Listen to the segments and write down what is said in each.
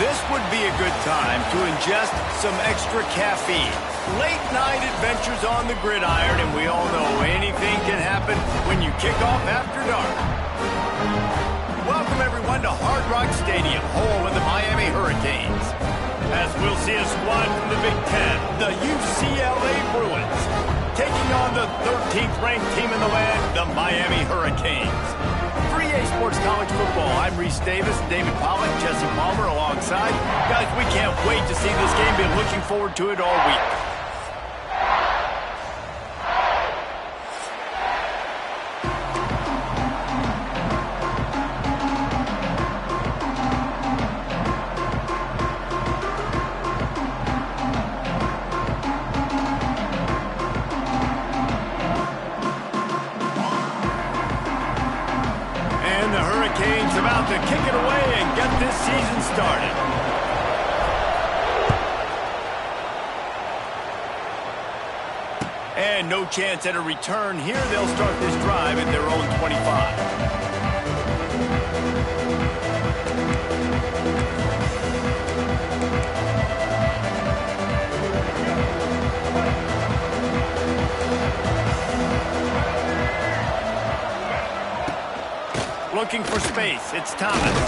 This would be a good time to ingest some extra caffeine. Late night adventures on the gridiron, and we all know anything can happen when you kick off after dark. Welcome everyone to Hard Rock Stadium, home of the Miami Hurricanes. As we'll see a squad from the Big Ten, the UCLA Bruins, taking on the 13th ranked team in the land, the Miami Hurricanes. 3A Sports College Football. I'm Reese Davis, David Pollack, Jesse Palmer alongside. Guys, we can't wait to see this game. Been looking forward to it all week. About to kick it away and get this season started. And no chance at a return here. They'll start this drive at their own 25. Looking for space, it's Thomas.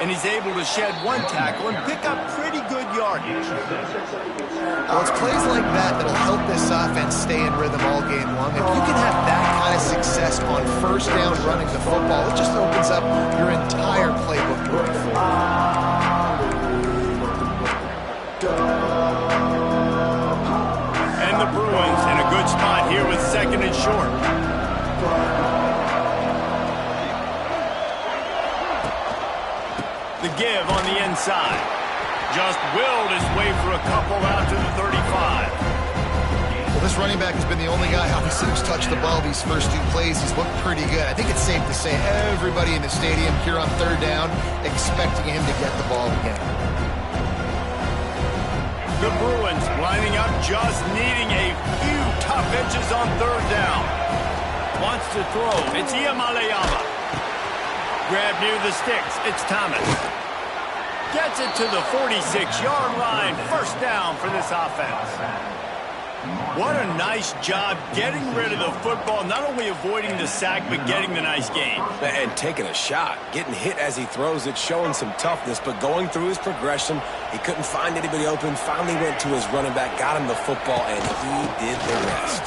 And he's able to shed one tackle and pick up pretty good yardage. Well, it's plays like that that'll help this offense stay in rhythm all game long. If you can have that kind of success on first down running the football, it just opens up your entire playbook moving forward. And the Bruins in a good spot here with second and short. The give on the inside. Just willed his way for a couple out to the 35. Well, this running back has been the only guy obviously who's touched the ball these first two plays. He's looked pretty good. I think it's safe to say everybody in the stadium here on third down expecting him to get the ball again. The Bruins lining up, just needing a few tough inches on third down. Wants to throw. It's Iamaleava. Grab near the sticks. It's Thomas. Gets it to the 46-yard line. First down for this offense. What a nice job getting rid of the football. Not only avoiding the sack, but getting the nice gain. And taking a shot. Getting hit as he throws it, showing some toughness, but going through his progression, he couldn't find anybody open. Finally went to his running back, got him the football, and he did the rest.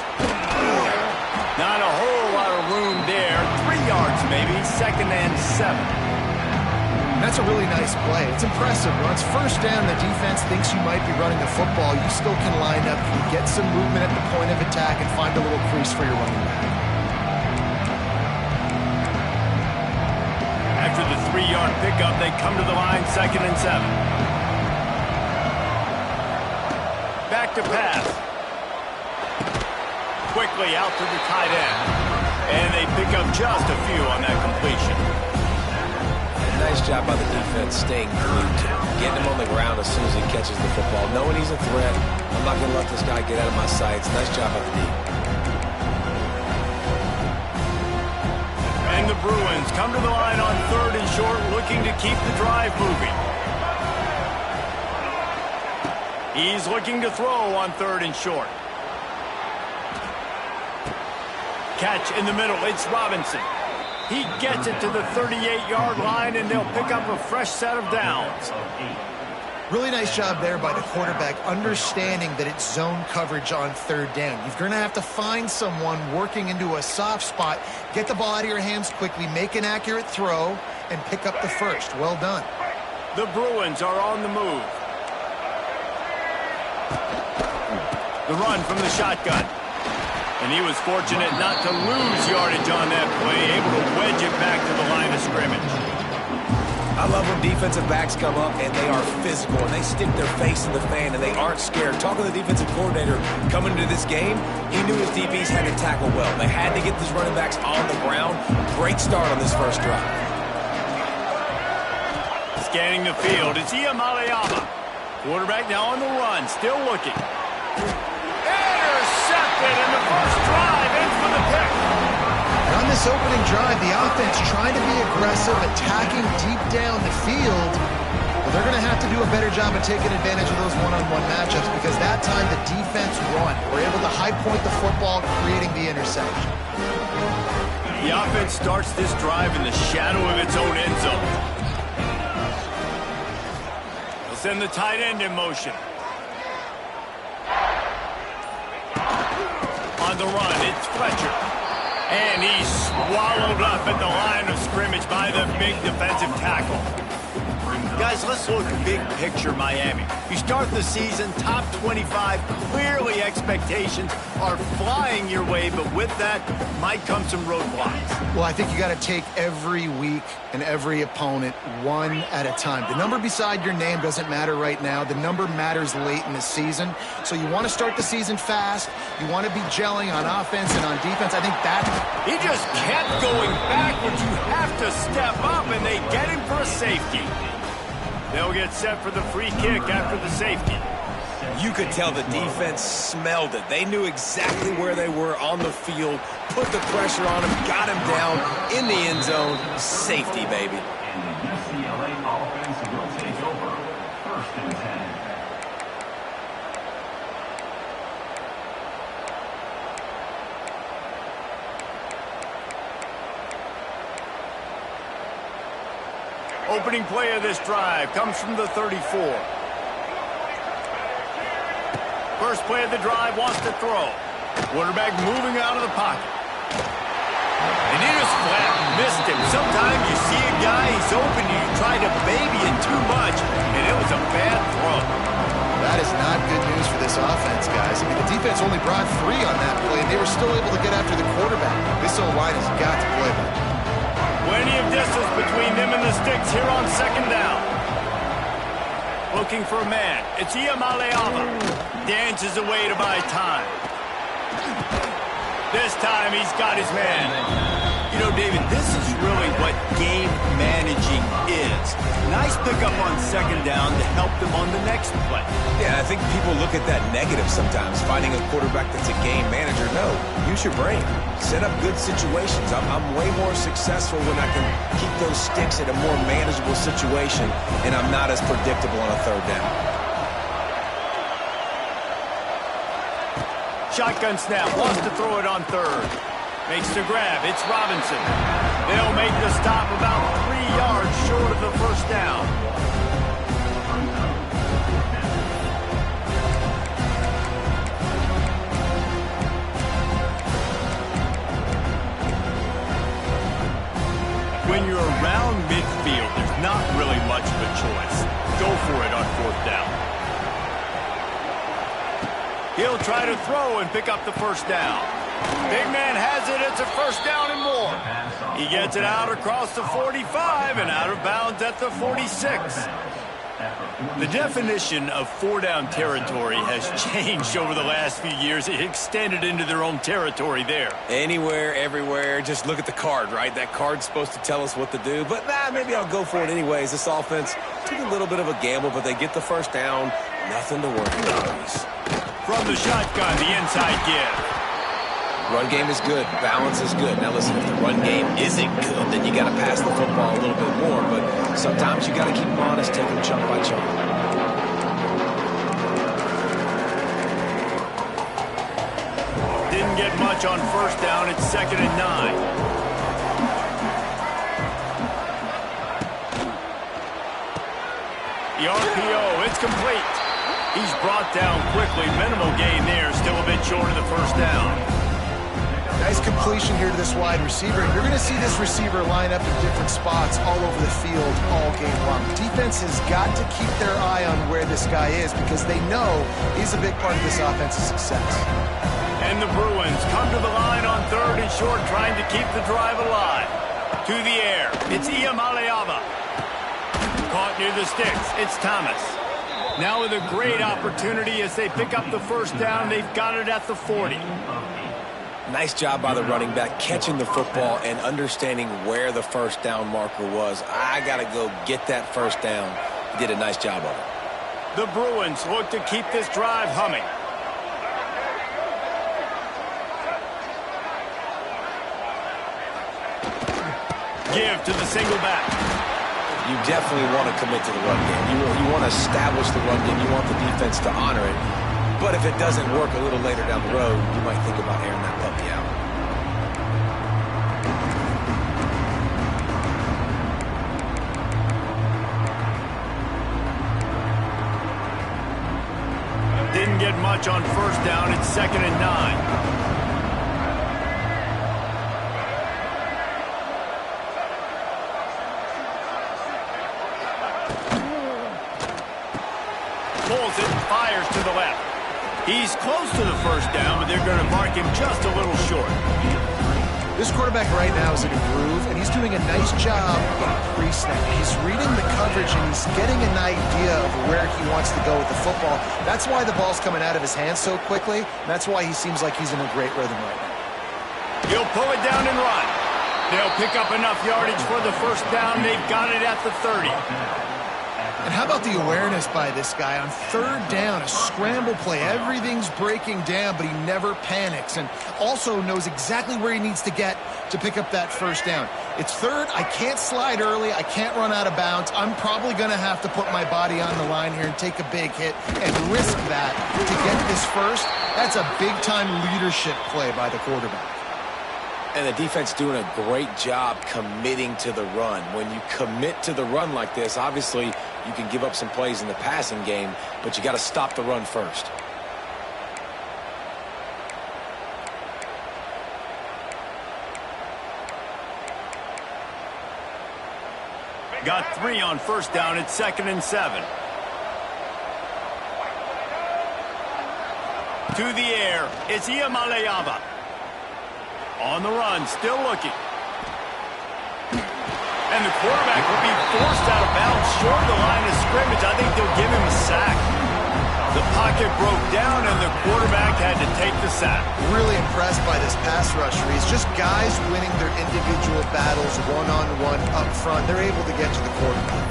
Not a whole lot of room there. 3 yards maybe, second and 7. That's a really nice play. It's impressive. When it's first down, the defense thinks you might be running the football. You still can line up, you get some movement at the point of attack, and find a little crease for your running back. After the 3-yard pickup, they come to the line, second and 7. Back to pass. Quickly out to the tight end. And they pick up just a few on that completion. Nice job by the defense staying glued to him. Getting him on the ground as soon as he catches the football. Knowing he's a threat. I'm not going to let this guy get out of my sights. Nice job by the D. And the Bruins come to the line on third and short, looking to keep the drive moving. He's looking to throw on third and short. Catch in the middle, it's Robinson. He gets it to the 38-yard line, and they'll pick up a fresh set of downs. Really nice job there by the quarterback, understanding that it's zone coverage on third down. You're going to have to find someone working into a soft spot, get the ball out of your hands quickly, make an accurate throw, and pick up the first. Well done. The Bruins are on the move. The run from the shotgun. And he was fortunate not to lose yardage on that play, able to wedge it back to the line of scrimmage. I love when defensive backs come up and they are physical and they stick their face in the fan and they aren't scared. Talking to the defensive coordinator coming into this game, he knew his DBs had to tackle well. They had to get these running backs on the ground. Great start on this first drive. Scanning the field, it's Iamaleava. Quarterback now on the run, still looking. Intercepted, and the first drive ends with a pick. And on this opening drive, the offense trying to be aggressive, attacking deep down the field. Well, they're going to have to do a better job of taking advantage of those one-on-one matchups because that time the defense won. We're able to high point the football, creating the interception. The offense starts this drive in the shadow of its own end zone. They'll send the tight end in motion. On the run, it's Fletcher. And he's swallowed up at the line of scrimmage by the big defensive tackle. Guys, let's look big picture Miami. You start the season top 25. Clearly expectations are flying your way, but with that might come some roadblocks. Well, I think you got to take every week and every opponent one at a time. The number beside your name doesn't matter right now. The number matters late in the season. So you want to start the season fast. You want to be gelling on offense and on defense. I think that... He just kept going backwards. You have to step up, and they get him for a safety. They'll get set for the free kick after the safety. You could tell the defense smelled it. They knew exactly where they were on the field, put the pressure on him, got him down in the end zone. Safety, baby. And the UCLA offense will take over. 1st and 10. Opening play of this drive comes from the 34. First play of the drive wants to throw. Quarterback moving out of the pocket. And he just flat missed him. Sometimes you see a guy, he's open, you try to baby it too much, and it was a bad throw. That is not good news for this offense, guys. I mean, the defense only brought 3 on that play, and they were still able to get after the quarterback. This O-line has got to play better. Plenty of distance between them and the sticks here on 2nd down. Looking for a man. It's Iamaleava. Dances away to buy time. This time he's got his man. You know, David, this is really what game managing is. Nice pickup on 2nd down to help them on the next play. Yeah, I think people look at that negative sometimes, finding a quarterback that's a game manager. No, use your brain. Set up good situations. I'm way more successful when I can keep those sticks at a more manageable situation, and I'm not as predictable on a 3rd down. Shotgun snap, wants to throw it on 3rd. Makes the grab, it's Robinson. They'll make the stop about 3 yards short of the 1st down. When you're around midfield, there's not really much of a choice. Go for it on 4th down. He'll try to throw and pick up the 1st down. Big man has it. It's a 1st down and more. He gets it out across the 45 and out of bounds at the 46. The definition of 4-down territory has changed over the last few years. It extended into their own territory there. Anywhere, everywhere, just look at the card, right? That card's supposed to tell us what to do, but maybe I'll go for it anyways. This offense took a little bit of a gamble, but they get the 1st down. Nothing to worry about. From the shotgun, the inside give. Run game is good. Balance is good. Now listen, if the run game isn't good, then you got to pass the football a little bit more. But sometimes you got to keep them honest, take them chunk by chunk. Didn't get much on 1st down. It's 2nd and 9. The RPO, it's complete. He's brought down quickly. Minimal gain there. Still a bit short of the 1st down. Nice completion here to this wide receiver. And you're going to see this receiver line up in different spots all over the field all game long. Defense has got to keep their eye on where this guy is because they know he's a big part of this offense's success. And the Bruins come to the line on 3rd and short, trying to keep the drive alive. To the air. It's Iamaleava. Caught near the sticks. It's Thomas. Now with a great opportunity as they pick up the 1st down. They've got it at the 40. Nice job by the running back, catching the football and understanding where the 1st down marker was. I got to go get that 1st down. He did a nice job of it. The Bruins look to keep this drive humming. Give to the single back. You definitely want to commit to the run game. You want to establish the run game. You want the defense to honor it. But if it doesn't work a little later down the road, you might think about airing that puppy out. Didn't get much on first down. It's 2nd and 9. Pulls it, fires to the left. He's close to the first down, but they're going to mark him just a little short. This quarterback right now is in a groove, and he's doing a nice job in pre-snap. He's reading the coverage, and he's getting an idea of where he wants to go with the football. That's why the ball's coming out of his hands so quickly. That's why he seems like he's in a great rhythm right now. He'll pull it down and run. They'll pick up enough yardage for the first down. They've got it at the 30. And how about the awareness by this guy on third down, a scramble play. Everything's breaking down, but he never panics and also knows exactly where he needs to get to pick up that first down. It's third. I can't slide early. I can't run out of bounds. I'm probably going to have to put my body on the line here and take a big hit and risk that to get this first. That's a big-time leadership play by the quarterback. And the defense doing a great job committing to the run. When you commit to the run like this, obviously you can give up some plays in the passing game, but you got to stop the run first. Got 3 on first down. It's 2nd and 7. To the air. It's Iamaleava. On the run, still looking. And the quarterback will be forced out of bounds short of the line of scrimmage. I think they'll give him a sack. The pocket broke down, and the quarterback had to take the sack. Really impressed by this pass rush, Reese. Just guys winning their individual battles one-on-one up front. They're able to get to the quarterback.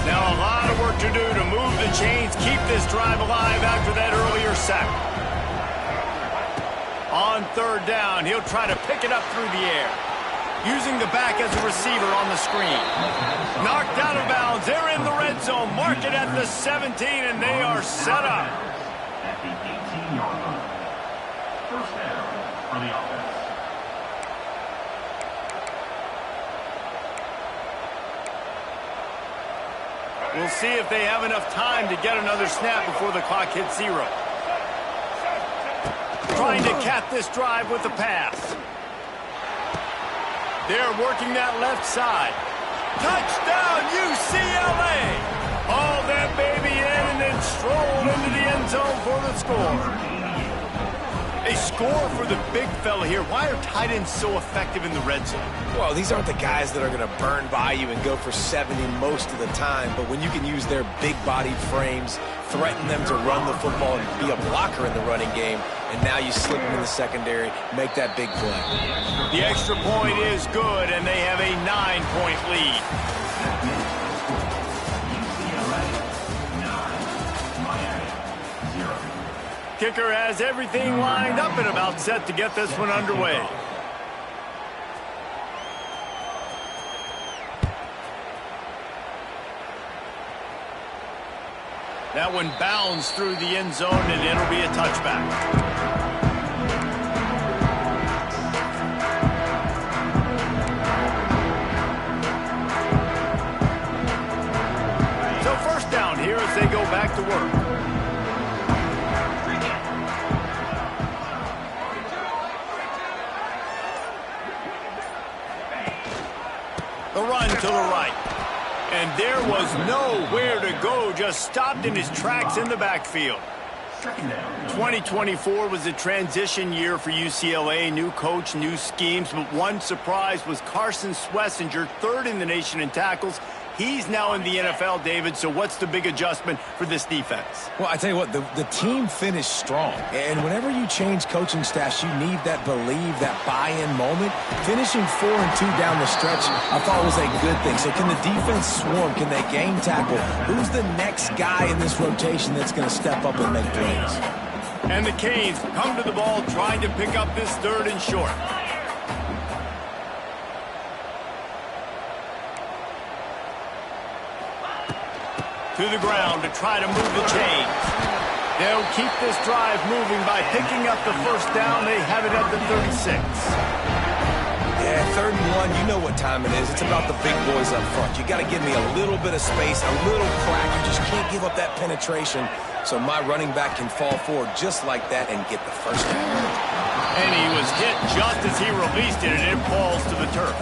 Now a lot of work to do to move the chains, keep this drive alive after that earlier sack. On third down, he'll try to pick it up through the air. Using the back as a receiver on the screen. Knocked out of bounds. They're in the red zone. Mark it at the 17, and they are set up. At the 18-yard line. First down for the offense. We'll see if they have enough time to get another snap before the clock hits 0. Trying to cap this drive with the pass. They're working that left side. Touchdown, UCLA! Haul that baby in and then stroll into the end zone for the score. A score for the big fella here. Why are tight ends so effective in the red zone? Well, these aren't the guys that are going to burn by you and go for 70 most of the time, but when you can use their big-bodied frames, threaten them to run the football and be a blocker in the running game, and now you slip them in the secondary, make that big play. The extra point is good, and they have a 9-point lead. UCLA 9, Miami 0. Kicker has everything lined up and about set to get this one underway. That one bounds through the end zone, and it'll be a touchback. So first down here as they go back to work. The run to the right. And there was nowhere to go, just stopped in his tracks in the backfield. 2024 was a transition year for UCLA. New coach, new schemes, but one surprise was Carson Swessinger, third in the nation in tackles. He's now in the NFL, David, so what's the big adjustment for this defense? Well, I tell you what, the team finished strong. And whenever you change coaching staffs, you need that believe, that buy-in moment. Finishing 4-2 down the stretch, I thought was a good thing. So can the defense swarm? Can they game tackle? Who's the next guy in this rotation that's going to step up and make plays? And the Canes come to the ball trying to pick up this 3rd and short. To the ground to try to move the chains. They'll keep this drive moving by picking up the first down. They have it at the 36. Yeah, 3rd and 1, you know what time it is. It's about the big boys up front. You got to give me a little bit of space, a little crack. You just can't give up that penetration so my running back can fall forward just like that and get the first down. And he was hit just as he released it, and it falls to the turf.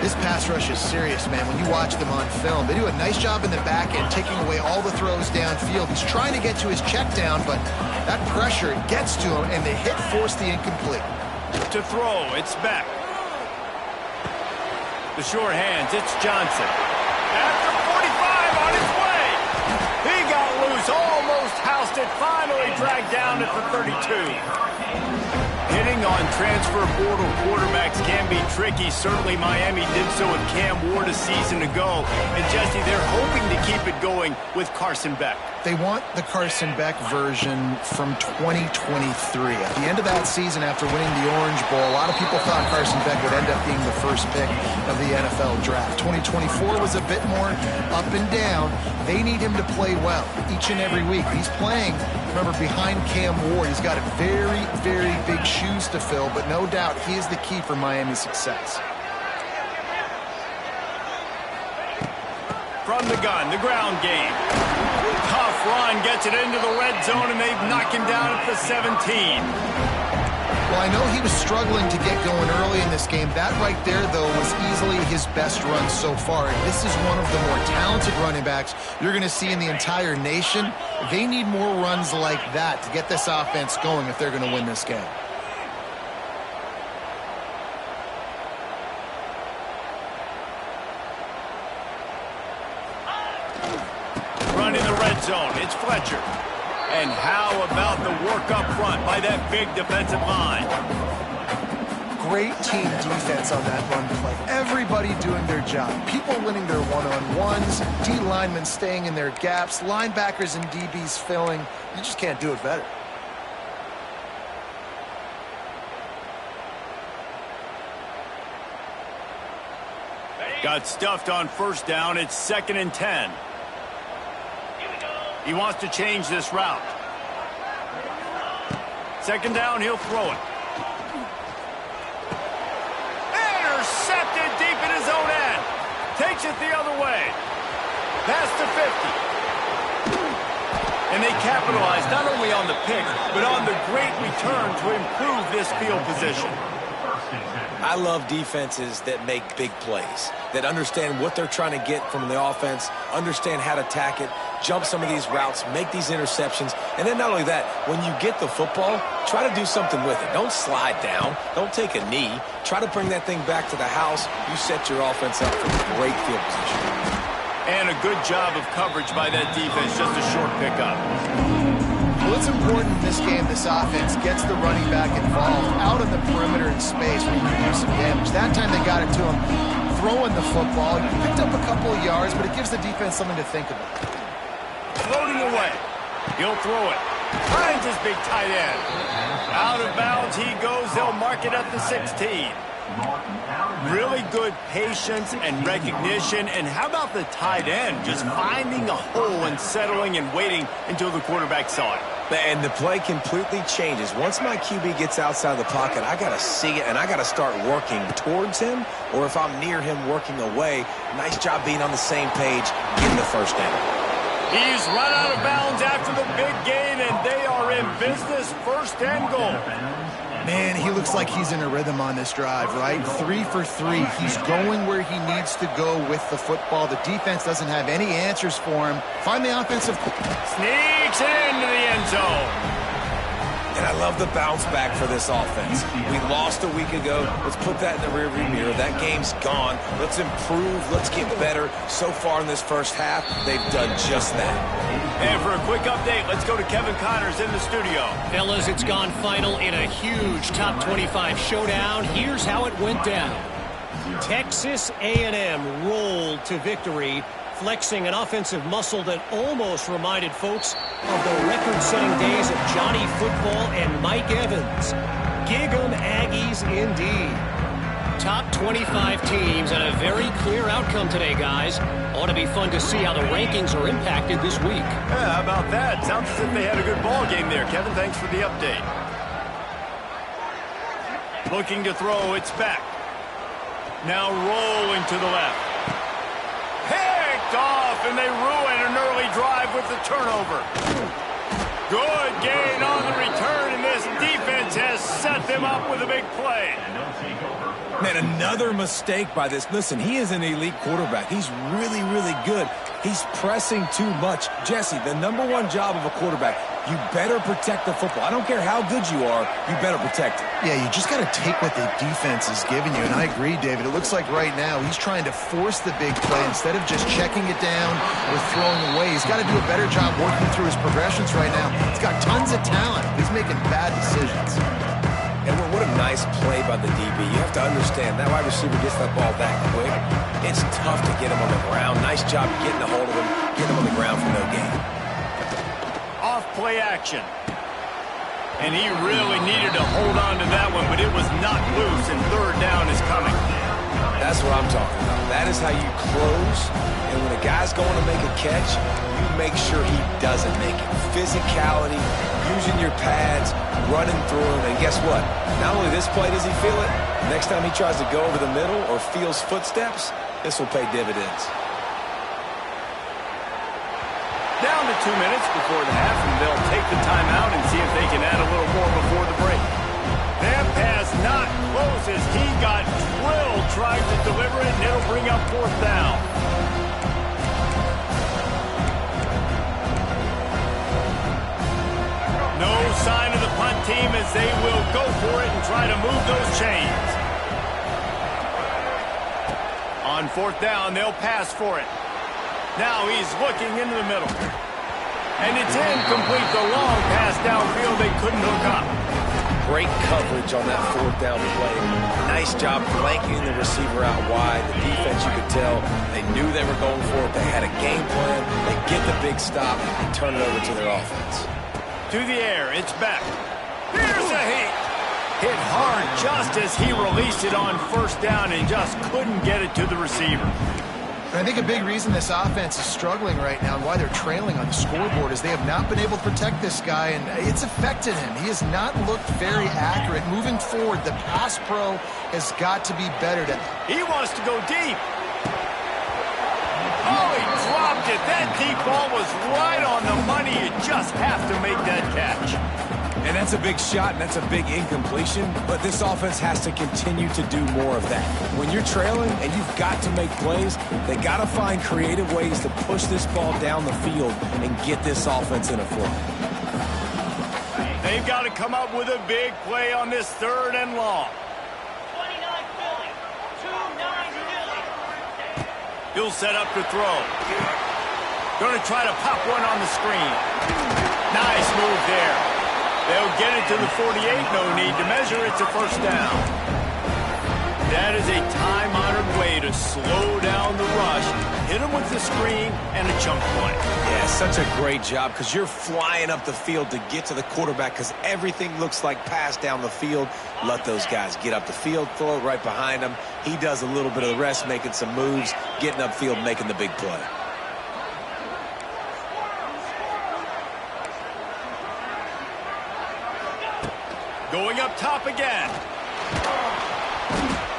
This pass rush is serious, man. When you watch them on film, they do a nice job in the back end, taking away all the throws downfield. He's trying to get to his check down, but that pressure gets to him, and the hit forced the incomplete. To throw, it's Beck. The short hands, it's Johnson. After 45 on his way. He got loose, almost housed it, finally dragged down at the 32. Hitting on transfer portal quarterbacks can be tricky. Certainly Miami did so with Cam Ward a season ago. And Jesse, they're hoping to keep it going with Carson Beck. They want the Carson Beck version from 2023. At the end of that season, after winning the Orange Bowl, a lot of people thought Carson Beck would end up being the first pick of the NFL draft. 2024 was a bit more up and down. They need him to play well each and every week. He's playing, remember, behind Cam Ward. He's got a very, very big shoes to fill, but no doubt he is the key for Miami's success. From the gun, the ground game. Tough run, gets it into the red zone, and they've knocked him down at the 17. Well, I know he was struggling to get going early in this game. That right there, though, was easily his best run so far. And this is one of the more talented running backs you're going to see in the entire nation. They need more runs like that to get this offense going if they're going to win this game. In the red zone, it's Fletcher. And how about the work up front by that big defensive line? Great team defense on that run play. Everybody doing their job. People winning their one-on-ones, D linemen staying in their gaps, linebackers and DBs filling. You just can't do it better. Got stuffed on first down. It's 2nd and 10. He wants to change this route. 2nd down, he'll throw it. Intercepted deep in his own end. Takes it the other way. Past the 50. And they capitalize not only on the pick, but on the great return to improve this field position. I love defenses that make big plays, that understand what they're trying to get from the offense, understand how to attack it, jump some of these routes, make these interceptions, and then not only that, when you get the football, try to do something with it. Don't slide down. Don't take a knee. Try to bring that thing back to the house. You set your offense up for great field position. And a good job of coverage by that defense, just a short pickup. Well, it's important in this game, this offense gets the running back involved out on the perimeter in space when you can do some damage. That time they got it to him throwing the football. He picked up a couple of yards, but it gives the defense something to think about. Floating away. He'll throw it. Finds his big tight end. Out of bounds he goes. They'll mark it at the 16. Really good patience and recognition. And how about the tight end just finding a hole and settling and waiting until the quarterback saw it? And the play completely changes. Once my QB gets outside the pocket, I got to see it, and I got to start working towards him, or if I'm near him, working away. Nice job being on the same page, getting the first down. He's run out of bounds after the big gain, and they are in business, 1st and goal. Man, he looks like he's in a rhythm on this drive, right? 3 for 3. He's going where he needs to go with the football. The defense doesn't have any answers for him. Find the offensive. Sneaks into the end zone. And I love the bounce back for this offense. We lost a week ago. Let's put that in the rearview mirror. That game's gone. Let's improve. Let's get better. So far in this first half, they've done just that. And for a quick update, let's go to Kevin Connors in the studio. Fellas, it's gone final in a huge top 25 showdown. Here's how it went down. Texas A&M rolled to victory, flexing an offensive muscle that almost reminded folks of the record-setting days of Johnny Football and Mike Evans. Gig 'em Aggies indeed. top 25 teams and a very clear outcome today, guys. Ought to be fun to see how the rankings are impacted this week. Yeah, how about that? Sounds as if they had a good ball game there. Kevin, thanks for the update. Looking to throw, it's back. Now rolling to the left. Picked off, and they ruin an early drive with the turnover. Good gain on the return, and this defense has set them up with a big play. Man, another mistake by this. Listen, he is an elite quarterback. He's really, really good. He's pressing too much. Jesse, the #1 job of a quarterback, you better protect the football. I don't care how good you are, you better protect it. Yeah, you just got to take what the defense is giving you, and I agree, David. It looks like right now he's trying to force the big play instead of just checking it down or throwing away. He's got to do a better job working through his progressions right now. He's got tons of talent. He's making bad decisions. And what a nice play by the DB. You have to understand, that wide receiver gets that ball that quick. It's tough to get him on the ground. Nice job getting a hold of him, getting him on the ground for no gain. Off play action. And he really needed to hold on to that one, but it was knocked loose, and third down is coming. That's what I'm talking about. That is how you close. And when a guy's going to make a catch, you make sure he doesn't make it. Physicality, using your pads, running through him. And guess what? Not only this play does he feel it, next time he tries to go over the middle or feels footsteps, this will pay dividends. Down to 2 minutes before the half, and they'll take the timeout and see if they can add a little more before the break. That pass not close as he got drilled trying to deliver it, and it'll bring up fourth down. No sign of the punt team as they will go for it and try to move those chains. On fourth down, they'll pass for it. Now he's looking into the middle. And it's incomplete. The long pass downfield, they couldn't hook up. Great coverage on that fourth down play. Nice job flanking the receiver out wide. The defense, you could tell, they knew they were going for it. They had a game plan. They get the big stop and turn it over to their offense. To the air, it's back. Here's a hit. Hit hard just as he released it on first down and just couldn't get it to the receiver. I think a big reason this offense is struggling right now and why they're trailing on the scoreboard is they have not been able to protect this guy, and it's affected him. He has not looked very accurate. Moving forward, the pass pro has got to be better. He wants to go deep. Oh, he dropped it. That deep ball was right on the money. You just have to make that catch. And that's a big shot, and that's a big incompletion, but this offense has to continue to do more of that. When you're trailing and you've got to make plays, they got to find creative ways to push this ball down the field and get this offense in a flow. They've got to come up with a big play on this third and long. 29 Philly. 2-9 Philly. He'll set up to throw. Going to try to pop one on the screen. Nice move there. They'll get it to the 48. No need to measure. It's a first down. That is a time-honored way to slow down the rush. Hit him with the screen and a chunk play. Yeah, such a great job because you're flying up the field to get to the quarterback because everything looks like pass down the field. Let those guys get up the field, throw it right behind him. He does a little bit of the rest, making some moves, getting upfield, making the big play. Going up top again.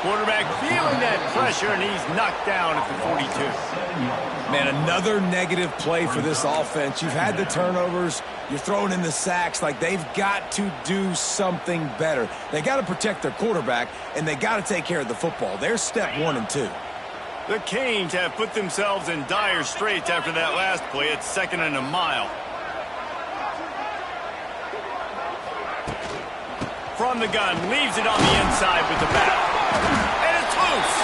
Quarterback feeling that pressure, and he's knocked down at the 42. Man, another negative play for this offense. You've had the turnovers. You're throwing in the sacks. Like, they've got to do something better. They got to protect their quarterback, and they got to take care of the football. They're step 1 and 2. The Canes have put themselves in dire straits after that last play. It's 2nd and a mile. From the gun, leaves it on the inside with the bat. And it's loose.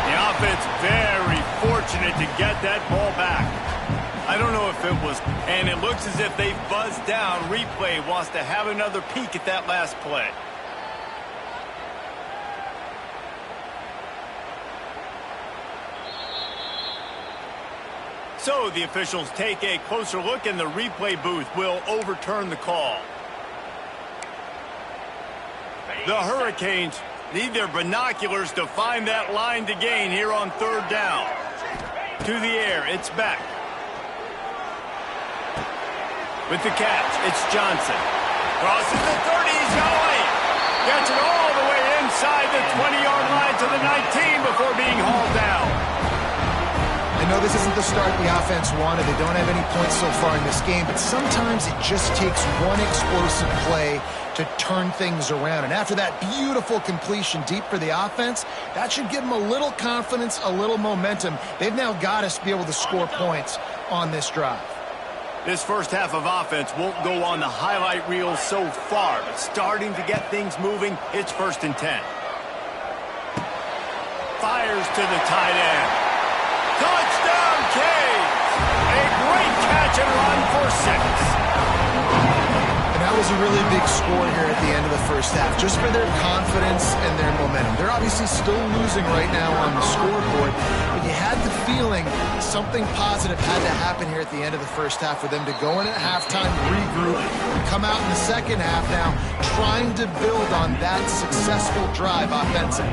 The offense very fortunate to get that ball back. I don't know if it was, and it looks as if they've buzzed down. Replay wants to have another peek at that last play. So the officials take a closer look, and the replay booth will overturn the call. The Hurricanes Need their binoculars to find that line to gain here on third down. To the air, it's Beck. With the catch, it's Johnson. Crosses the 30, he's got away. Gets it all the way inside the 20-yard line to the 19 before being hauled down. I know this isn't the start the offense wanted. They don't have any points so far in this game, but sometimes it just takes one explosive play to turn things around. And after that beautiful completion deep for the offense, that should give them a little confidence, a little momentum. They've now got us to be able to score points on this drive. This first half of offense won't go on the highlight reel so far, but starting to get things moving, it's 1st and 10. Fires to the tight end. Touchdown, Canes! A great catch and run for 6. And that was a really big score here at the end of the first half, just for their confidence and their momentum. They're obviously still losing right now on the scoreboard, but you had the feeling something positive had to happen here at the end of the first half for them to go in at halftime, regroup, and come out in the second half now trying to build on that successful drive offensively.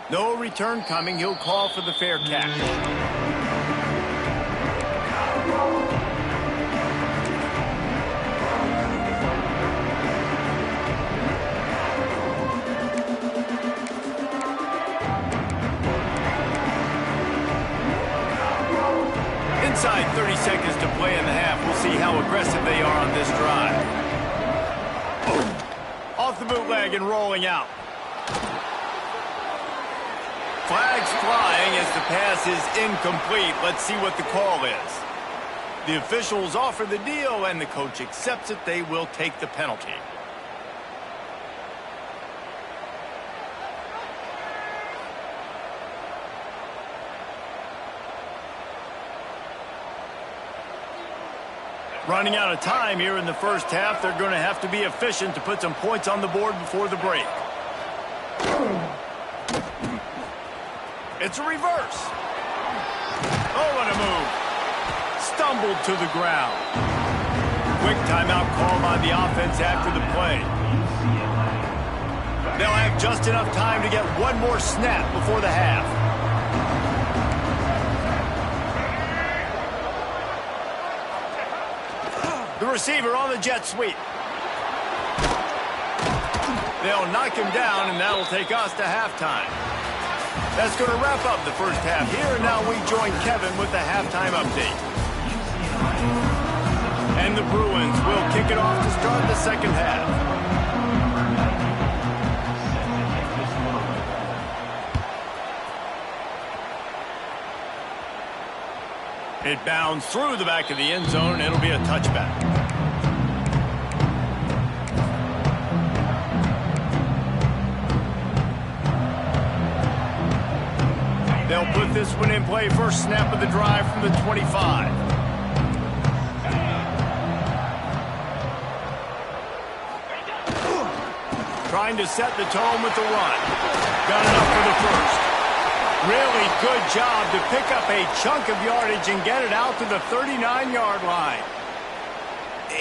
No return coming. He'll call for the fair catch. Inside 30 seconds to play in the half. We'll see how aggressive they are on this drive. Off the bootleg and rolling out. Flags flying as the pass is incomplete. Let's see what the call is. The officials offer the deal, and the coach accepts it. They will take the penalty. Running out of time here in the first half. They're going to have to be efficient to put some points on the board before the break. It's a reverse. Oh, what a move. Stumbled to the ground. Quick timeout call by the offense after the play. They'll have just enough time to get one more snap before the half. The receiver on the jet sweep. They'll knock him down, and that'll take us to halftime. That's going to wrap up the first half here, and now we join Kevin with the halftime update. And the Bruins will kick it off to start the second half. It bounds through the back of the end zone, and it'll be a touchback. They'll put this one in play. First snap of the drive from the 25. Trying to set the tone with the run. Got enough for the first. Really good job to pick up a chunk of yardage and get it out to the 39-yard line.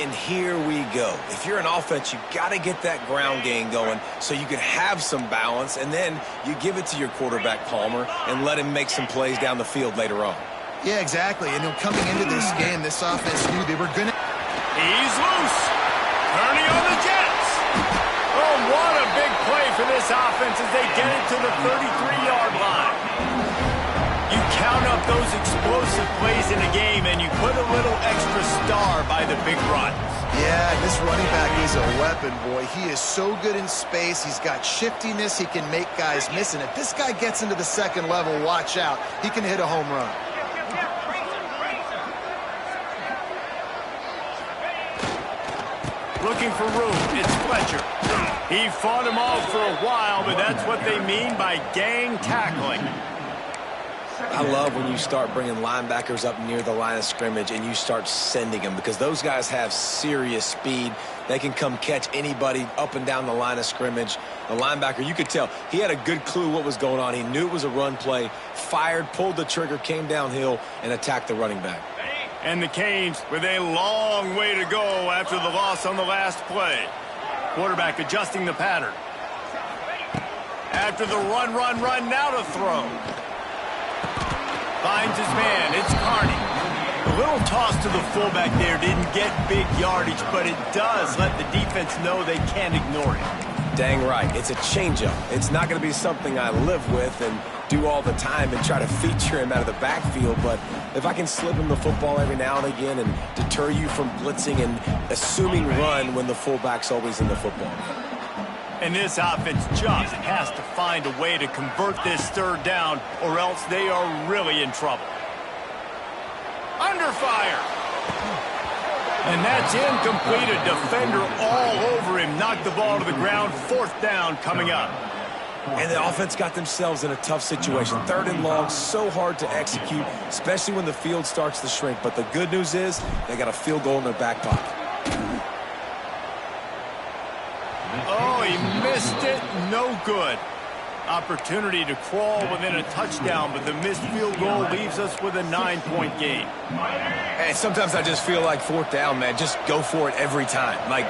And here we go. If you're an offense, you got to get that ground game going so you can have some balance, and then you give it to your quarterback, Palmer, and let him make some plays down the field later on. Yeah, exactly. And coming into this game, this offense knew they were going to... He's loose. Turning on the Jets. Oh, what a big play for this offense as they get it to the 33-yard line. You count up those explosive plays in a game, and you put a little extra star by the big runs. Yeah, this running back is a weapon, boy. He is so good in space. He's got shiftiness. He can make guys miss. And if this guy gets into the second level, watch out. He can hit a home run. Looking for room. It's Fletcher. He fought him off for a while, but that's what they mean by gang tackling. I love when you start bringing linebackers up near the line of scrimmage and you start sending them, because those guys have serious speed. They can come catch anybody up and down the line of scrimmage. The linebacker, you could tell, he had a good clue what was going on. He knew it was a run play, fired, pulled the trigger, came downhill, and attacked the running back. And the Canes with a long way to go after the loss on the last play. Quarterback adjusting the pattern. After the run, now to throw. Finds his man, it's Carney. A little toss to the fullback there, didn't get big yardage, but it does let the defense know they can't ignore it. Dang right, it's a changeup. It's not going to be something I live with and do all the time and try to feature him out of the backfield, but if I can slip him the football every now and again and deter you from blitzing and assuming run when the fullback's always in the football. And this offense just has to find a way to convert this third down, or else they are really in trouble. Under fire. And that's incomplete. A defender all over him. Knocked the ball to the ground. Fourth down coming up. And the offense got themselves in a tough situation. Third and long, so hard to execute, especially when the field starts to shrink. But the good news is they got a field goal in their back pocket. Oh, he missed it. No good. Opportunity to crawl within a touchdown, but the missed field goal leaves us with a 9-point game. And sometimes I just feel like fourth down, man. Just go for it every time. Like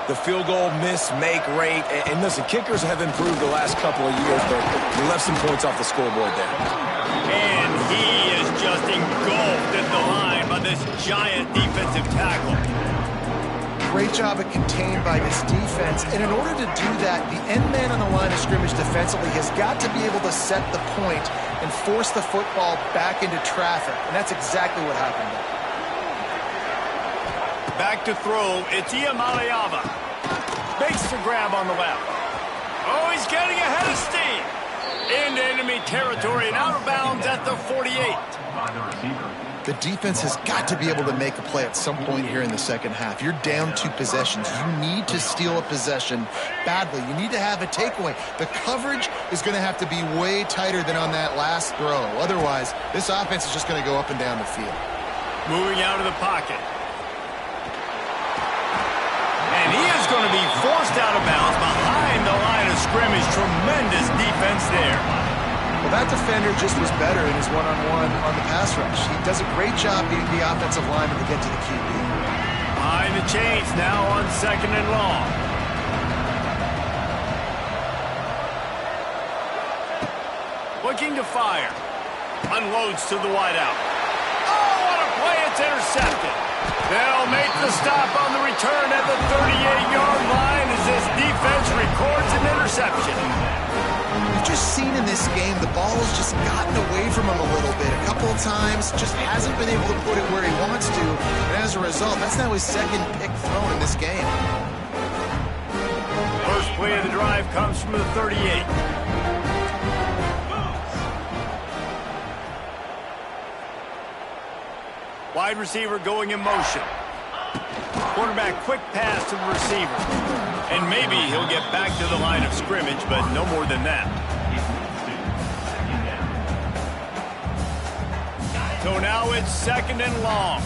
the field goal miss, make rate. And listen, kickers have improved the last couple of years, but he left some points off the scoreboard there. And he is just engulfed at the line by this giant defensive tackle. Great job at contained by this defense. And in order to do that, the end man on the line of scrimmage defensively has got to be able to set the point and force the football back into traffic. And that's exactly what happened there. Back to throw, it's Iamaleava. Makes the grab on the left. Oh, he's getting ahead of steam. Into enemy territory and out of bounds at the 48. The defense has got to be able to make a play at some point here in the second half. You're down 2 possessions. You need to steal a possession badly. You need to have a takeaway. The coverage is going to have to be way tighter than on that last throw. Otherwise, this offense is just going to go up and down the field. Moving out of the pocket. And he is going to be forced out of bounds behind the line of scrimmage. Tremendous defense there. Well, that defender just was better in his one-on-one on the pass rush. He does a great job beating the offensive lineman to get to the QB. Behind the chains now on 2nd and long. Looking to fire. Unloads to the wideout. Oh, what a play. It's intercepted. They'll make the stop on the return at the 38-yard line as this defense records an interception. We've just seen in this game the ball has just gotten away from him a little bit. A couple of times, just hasn't been able to put it where he wants to. And as a result, that's now his second pick thrown in this game. First play of the drive comes from the 38. Wide receiver going in motion. Quarterback quick pass to the receiver. And maybe he'll get back to the line of scrimmage, but no more than that. So now it's 2nd and long.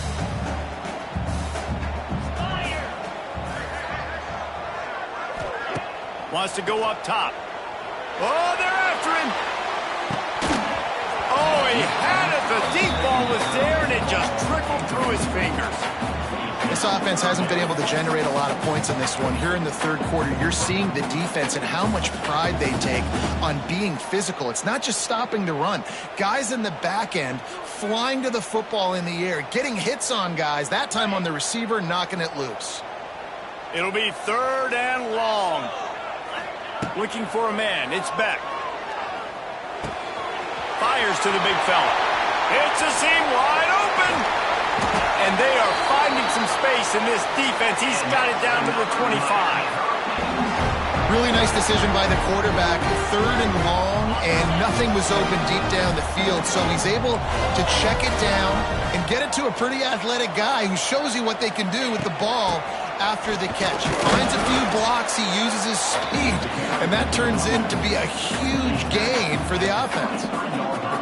Wants to go up top. Oh, they're after him. Oh, he had it. The deep ball was there, and it just trickled through his fingers. This offense hasn't been able to generate a lot of points in this one. Here in the third quarter, you're seeing the defense and how much pride they take on being physical. It's not just stopping the run. Guys in the back end flying to the football in the air, getting hits on guys, that time on the receiver, knocking it loose. It'll be 3rd and long. Looking for a man. It's Beck. Fires to the big fella. It's a seam wide open. And they are finding some space in this defense. He's got it down to the 25. Really nice decision by the quarterback. 3rd and long, and nothing was open deep down the field. So he's able to check it down and get it to a pretty athletic guy who shows you what they can do with the ball after the catch. He finds a few blocks, he uses his speed, and that turns into be a huge gain for the offense.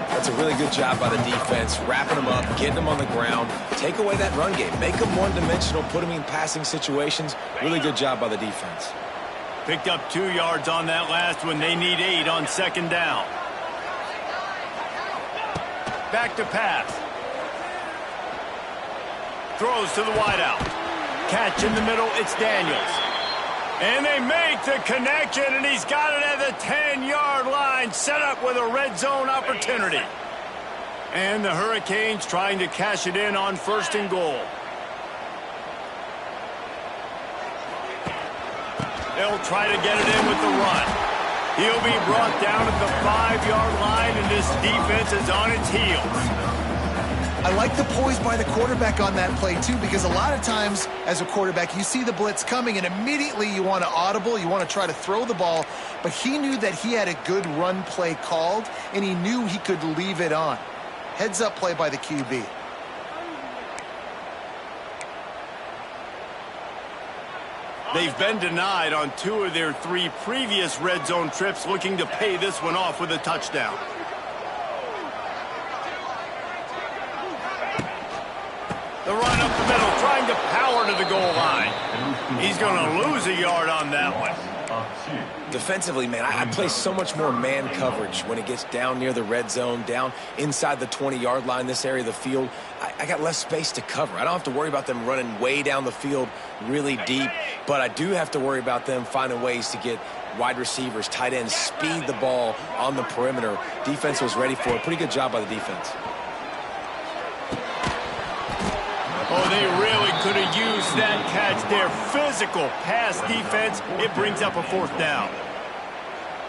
That's a really good job by the defense, wrapping them up, getting them on the ground, take away that run game, make them one-dimensional, put them in passing situations. Really good job by the defense. Picked up 2 yards on that last one. They need 8 on second down. Back to pass. Throws to the wideout. Catch in the middle, it's Daniels. And they make the connection, and he's got it at the 10-yard line, set up with a red zone opportunity. And the Hurricanes trying to cash it in on 1st and goal. They'll try to get it in with the run. He'll be brought down at the 5-yard line, and this defense is on its heels. I like the poise by the quarterback on that play, too, because a lot of times as a quarterback, you see the blitz coming, and immediately you want to audible, you want to try to throw the ball, but he knew that he had a good run play called, and he knew he could leave it on. Heads-up play by the QB. They've been denied on 2 of their 3 previous red zone trips, looking to pay this one off with a touchdown. The run up the middle, trying to power to the goal line. He's going to lose a yard on that one. Defensively, man, I play so much more man coverage when it gets down near the red zone, down inside the 20-yard line, this area of the field. I got less space to cover. I don't have to worry about them running way down the field really deep, but I do have to worry about them finding ways to get wide receivers, tight ends, speed the ball on the perimeter. Defense was ready for it. Pretty good job by the defense. Oh, they really could have used that catch there. Physical pass defense. It brings up a 4th down.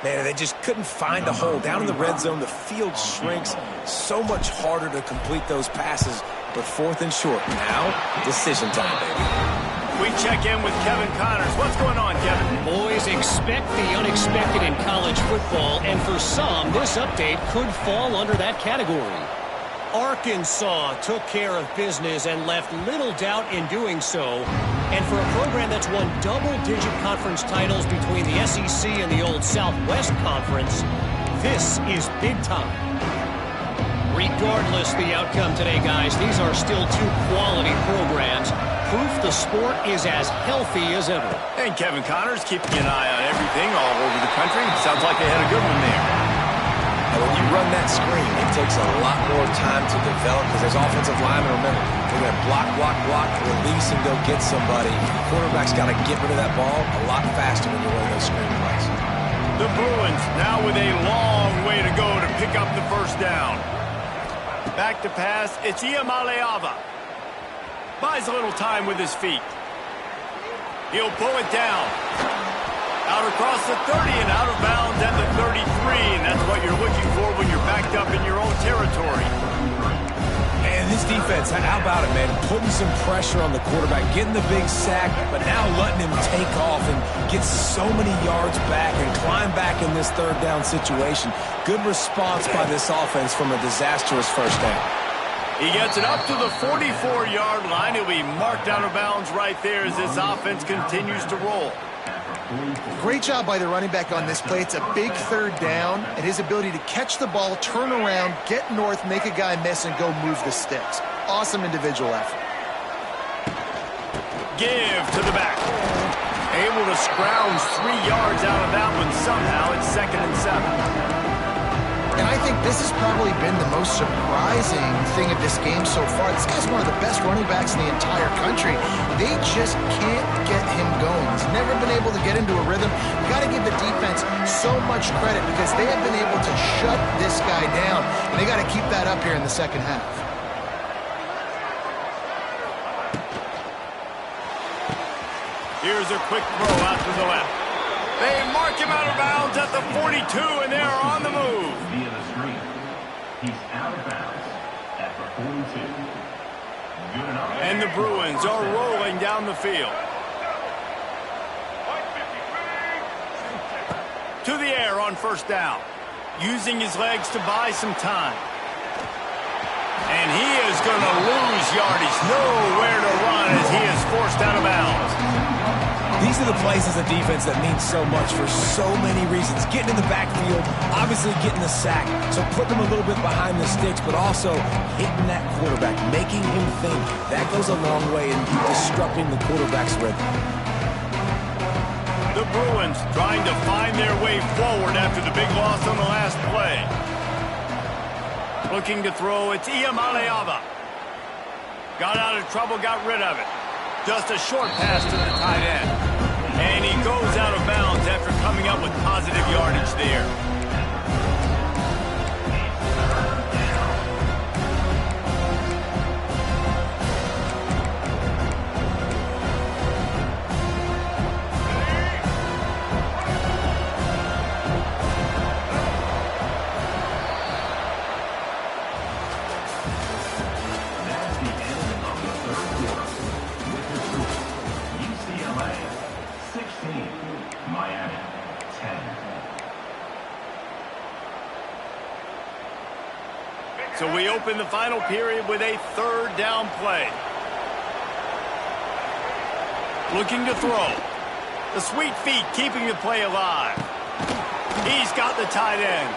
Man, they just couldn't find a hole. Down in the red zone, the field shrinks. So much harder to complete those passes. But 4th and short. Now, decision time, baby. We check in with Kevin Connors. What's going on, Kevin? Boys, expect the unexpected in college football, and for some, this update could fall under that category. Arkansas took care of business and left little doubt in doing so. And for a program that's won double-digit conference titles between the SEC and the old Southwest Conference, this is big time. Regardless the outcome today, guys, these are still 2 quality programs. Proof the sport is as healthy as ever. And Kevin Connors keeping an eye on everything all over the country. Sounds like they had a good one there. And when you run that screen, it takes a lot more time to develop because there's offensive linemen, remember, they're going to block, release, and go get somebody. The quarterback's got to get rid of that ball a lot faster when you're running those screen plays. The Bruins now with a long way to go to pick up the 1st down. Back to pass, it's Iamaleava. Buys a little time with his feet. He'll pull it down. Out across the 30 and out of bounds at the 33, and that's what you're looking for when you're backed up in your own territory. And this defense, how about it, man? Putting some pressure on the quarterback, getting the big sack, but now letting him take off and get so many yards back and climb back in this 3rd down situation. Good response by this offense from a disastrous 1st down. He gets it up to the 44-yard line. He'll be marked out of bounds right there as this offense continues to roll. Great job by the running back on this play. It's a big 3rd down, and his ability to catch the ball, turn around, get north, make a guy miss, and go move the sticks. Awesome individual effort. Give to the back. Able to scrounge 3 yards out of that one somehow. It's 2nd and 7. And I think this has probably been the most surprising thing of this game so far. This guy's one of the best running backs in the entire country. They just can't get him going. He's never been able to get into a rhythm. You got to give the defense so much credit because they have been able to shut this guy down. And they got to keep that up here in the 2nd half. Here's a quick throw out to the left. They mark him out of bounds at the 42, and they're on the move. Via the screen. He's out of bounds at the 42. Good enough. And the Bruins are rolling down the field. To the air on 1st down. Using his legs to buy some time. And he is going to lose yardage. Nowhere to run as he is forced out of bounds. These are the plays as a defense that mean so much for so many reasons. Getting in the backfield, obviously getting the sack, so putting them a little bit behind the sticks, but also hitting that quarterback, making him think. That goes a long way in disrupting the quarterback's rhythm. The Bruins trying to find their way forward after the big loss on the last play. Looking to throw, it's Iamaleava. Got out of trouble, got rid of it. Just a short pass to the tight end. And he goes out of bounds after coming up with positive yardage there. That's the end of the third quarter. With the score, UCLA 16, Miami 10. So we open the final period with a third down play. Looking to throw. The sweet feet keeping the play alive. He's got the tight end.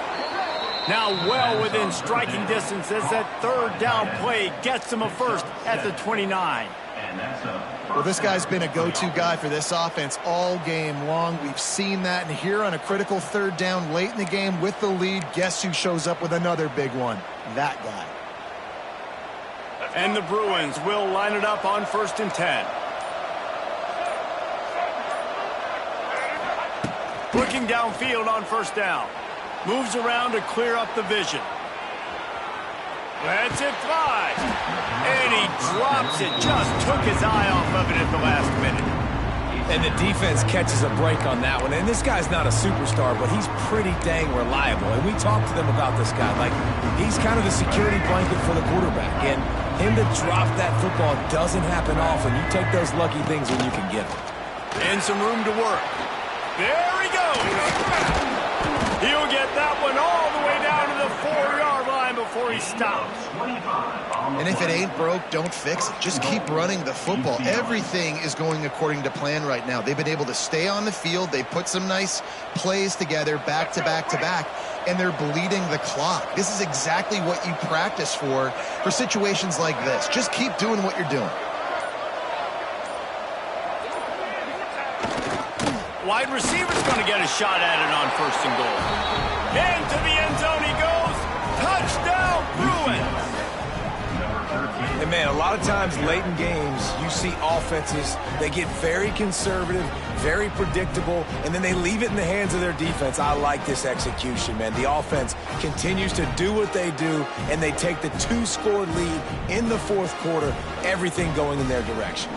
Now well within striking distance as that third down play gets him a first at the 29. And that's Well, this guy's been a go-to guy for this offense all game long. We've seen that, and here on a critical third down late in the game with the lead, guess who shows up with another big one? That guy. And the Bruins will line it up on 1st and 10. Looking downfield on 1st down. Moves around to clear up the vision. Lets it fly. And he drops it. Just took his eye off of it at the last minute. And the defense catches a break on that one. And this guy's not a superstar, but he's pretty dang reliable. And we talked to them about this guy. Like, he's kind of the security blanket for the quarterback. And him to drop that football doesn't happen often. You take those lucky things when you can get them. And some room to work. There he goes. He'll get that one all the way down to the 4-yard line before he stops. And if it ain't broke, don't fix it. Just keep running the football. Everything is going according to plan right now. They've been able to stay on the field. They put some nice plays together back to back to back, and they're bleeding the clock. This is exactly what you practice for situations like this. Just keep doing what you're doing. Wide receiver's going to get a shot at it on 1st and goal. Into the end zone he goes. Touchdown, Bruins. And, man, a lot of times late in games, you see offenses, they get very conservative, very predictable, and then they leave it in the hands of their defense. I like this execution, man. The offense continues to do what they do, and they take the 2-score lead in the 4th quarter, everything going in their direction.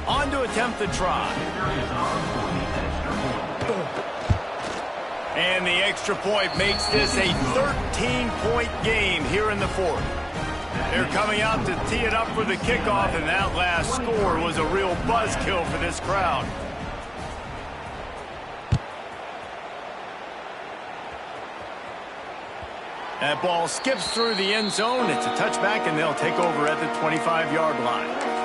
On to attempt the try. And the extra point makes this a 13-point game here in the 4th. They're coming out to tee it up for the kickoff, and that last score was a real buzzkill for this crowd. That ball skips through the end zone. It's a touchback, and they'll take over at the 25-yard line.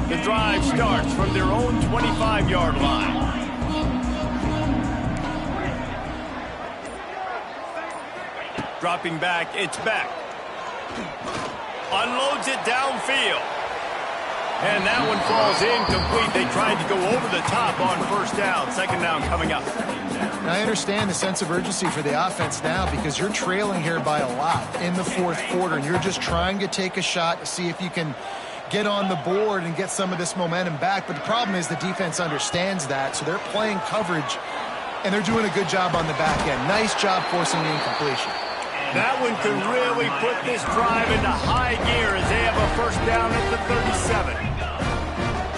The drive starts from their own 25-yard line. Dropping back, it's back. Unloads it downfield. And that one falls incomplete. They tried to go over the top on 1st down. 2nd down coming up. Now, I understand the sense of urgency for the offense now because you're trailing here by a lot in the 4th quarter, and you're just trying to take a shot to see if you can get on the board and get some of this momentum back. But the problem is the defense understands that, so they're playing coverage, and they're doing a good job on the back end. Nice job forcing the incompletion. That one could really put this drive into high gear as they have a 1st down at the 37.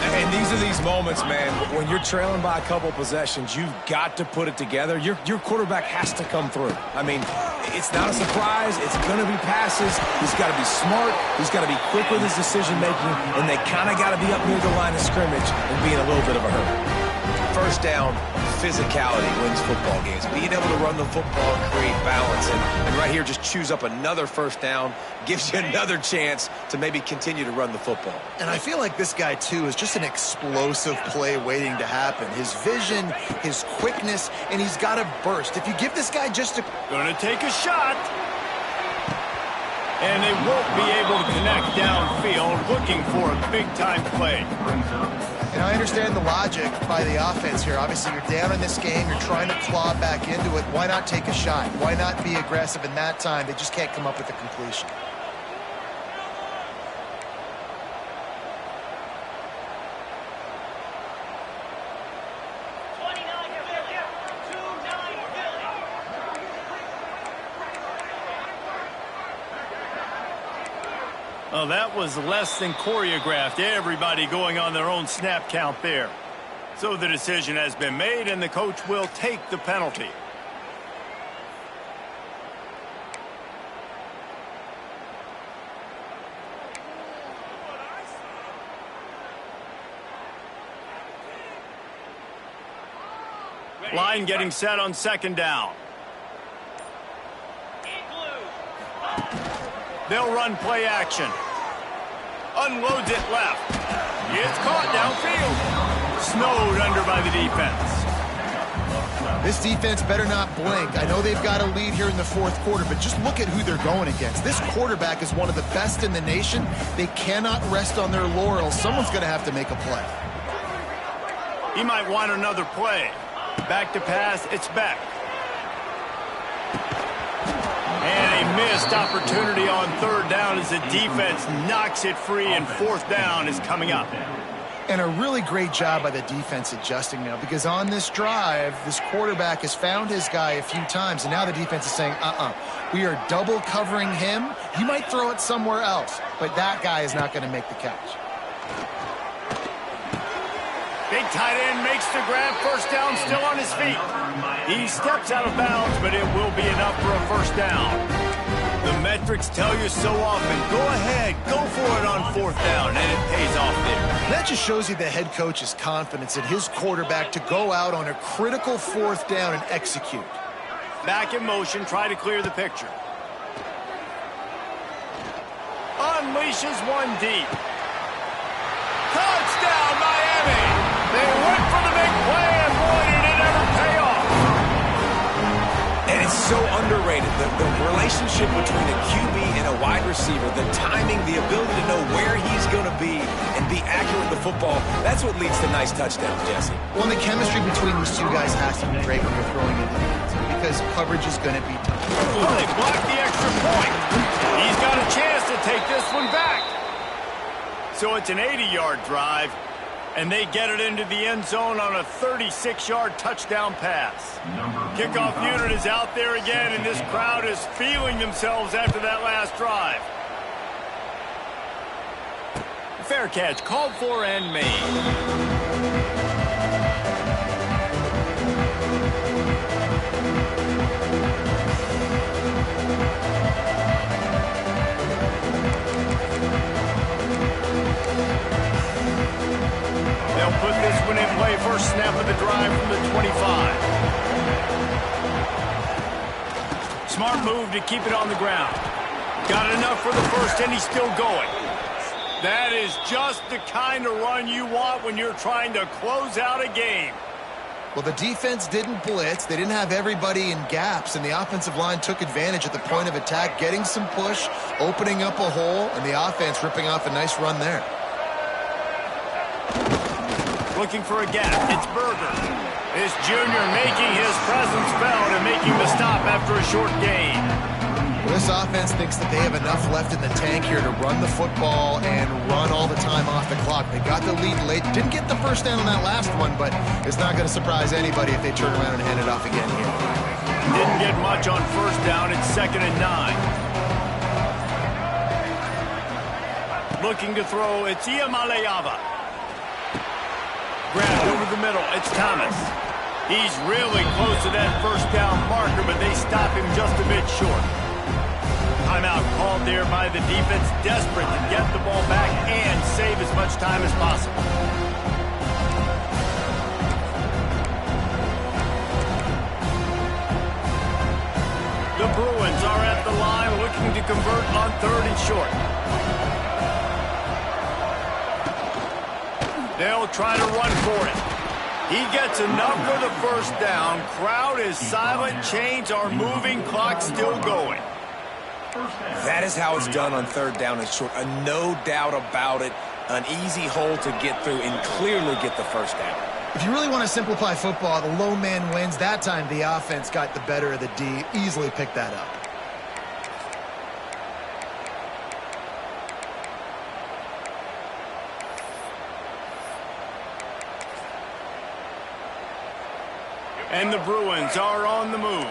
And these are these moments, man, when you're trailing by a couple possessions, you've got to put it together. Your quarterback has to come through. I mean, it's not a surprise. It's going to be passes. He's got to be smart. He's got to be quick with his decision-making, and they kind of got to be up near the line of scrimmage and be in a little bit of a hurry. 1st down, physicality wins football games. Being able to run the football and create balance. And right here, just choose up another first down, gives you another chance to maybe continue to run the football. And I feel like this guy, too, is just an explosive play waiting to happen. His vision, his quickness, and he's got a burst. If you give this guy just a... Gonna take a shot. And they won't be able to connect downfield, looking for a big-time play. And I understand the logic by the offense here. Obviously, you're down in this game. You're trying to claw back into it. Why not take a shot? Why not be aggressive in that time? They just can't come up with a completion. Oh, that was less than choreographed. Everybody going on their own snap count there. So the decision has been made, and the coach will take the penalty. Line getting set on second down. They'll run play action. Unloads it left. It's caught downfield. Snowed under by the defense. This defense better not blink. I know they've got a lead here in the fourth quarter, but just look at who they're going against. This quarterback is one of the best in the nation. They cannot rest on their laurels. Someone's going to have to make a play. He might want another play. Back to pass, it's Beck. And a missed opportunity on third down as the defense knocks it free, and fourth down is coming up. And a really great job by the defense adjusting now, because on this drive, this quarterback has found his guy a few times, and now the defense is saying, we are double covering him. He might throw it somewhere else, but that guy is not going to make the catch. Big tight end makes the grab, first down, still on his feet. He steps out of bounds, but it will be enough for a first down. The metrics tell you so often, go ahead, go for it on fourth down, and it pays off there. That just shows you the head coach's confidence in his quarterback to go out on a critical fourth down and execute. Back in motion, try to clear the picture. Unleashes one deep. Touchdown, Miami! They went for the big play, and boy, did it ever pay off. And it's so underrated. The relationship between a QB and a wide receiver, the timing, the ability to know where he's going to be and be accurate with the football, that's what leads to nice touchdowns, Jesse. Well, the chemistry between these two guys has to be great when you're throwing into the end zone, because coverage is going to be tough. Oh, they blocked the extra point. He's got a chance to take this one back. So it's an 80-yard drive, and they get it into the end zone on a 36-yard touchdown pass. Kickoff unit is out there again, and this crowd is feeling themselves after that last drive. Fair catch, called for and made. They'll put this one in play, first snap of the drive from the 25. Smart move to keep it on the ground. Got enough for the first, and he's still going. That is just the kind of run you want when you're trying to close out a game. Well, the defense didn't blitz. They didn't have everybody in gaps, and the offensive line took advantage at the point of attack, getting some push, opening up a hole, and the offense ripping off a nice run there. Looking for a gap. It's Berger. This junior making his presence felt and making the stop after a short gain. Well, this offense thinks that they have enough left in the tank here to run the football and run all the time off the clock. They got the lead late. Didn't get the first down on that last one, but it's not going to surprise anybody if they turn around and hand it off again here. Didn't get much on first down. It's 2nd and 9. Looking to throw. It's Iamaleava. Grabbed over the middle. It's Thomas. He's really close to that first down marker, but they stop him just a bit short. Timeout called there by the defense, desperate to get the ball back and save as much time as possible. Bruins are at the line looking to convert on 3rd and short. They'll try to run for it. He gets enough for the first down. Crowd is silent. Chains are moving. Clock still going. That is how it's done on 3rd down and short. No doubt about it. An easy hole to get through and clearly get the first down. If you really want to simplify football, the low man wins. That time the offense got the better of the D. Easily picked that up. And the Bruins are on the move.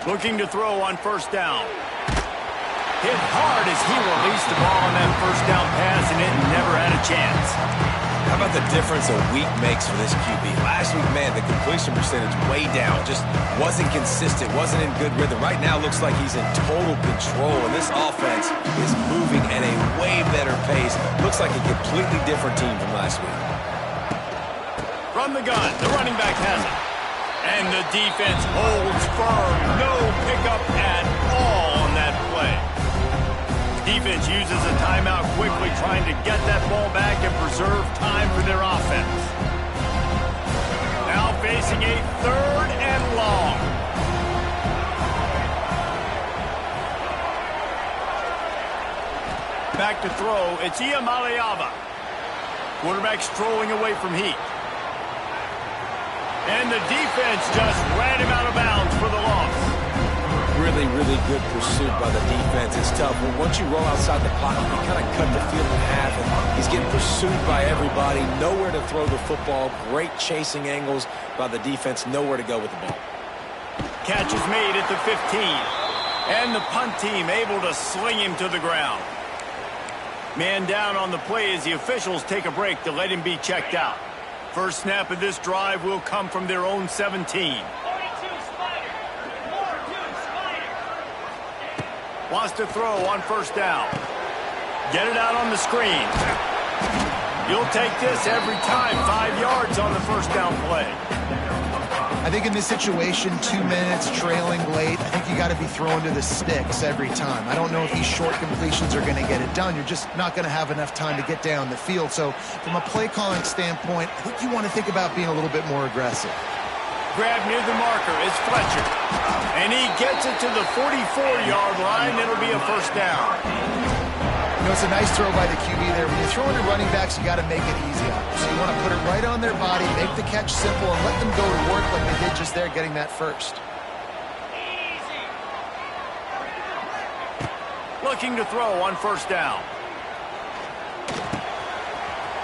Looking to throw on 1st down. Hit hard as he released the ball on that 1st down pass, and it never had a chance. How about the difference a week makes for this QB? Last week, man, the completion percentage way down. Just wasn't consistent, wasn't in good rhythm. Right now, looks like he's in total control, and this offense is moving at a way better pace. Looks like a completely different team from last week. From the gun, the running back has it. And the defense holds firm. No pickup at all on that play. Defense uses a timeout quickly, trying to get that ball back and preserve time for their offense. Now facing a 3rd and long. Back to throw, it's Iamaleava. Quarterback strolling away from Heat. And the defense just ran him out of bounds for the loss. Really, really good pursuit by the defense. It's tough. Once you roll outside the pocket, you kind of cut the field in half, and he's getting pursued by everybody. Nowhere to throw the football. Great chasing angles by the defense. Nowhere to go with the ball. Catch is made at the 15. And the punt team able to sling him to the ground. Man down on the play as the officials take a break to let him be checked out. First snap of this drive will come from their own 17. 42 Spider. 42 Spider. Wants to throw on 1st down. Get it out on the screen. You'll take this every time. 5 yards on the 1st down play. I think in this situation, 2 minutes, trailing late, I think you got to be throwing to the sticks every time. I don't know if these short completions are going to get it done. You're just not going to have enough time to get down the field. So from a play calling standpoint, I think you want to think about being a little bit more aggressive. Grab near the marker is Fletcher. And he gets it to the 44-yard line. It'll be a 1st down. You know, it's a nice throw by the QB there. When you're throwing to running backs, you got to make it easy on them. So you want to put it right on their body, make the catch simple, and let them go to work like they did just there, getting that first. Easy. Looking to throw on 1st down.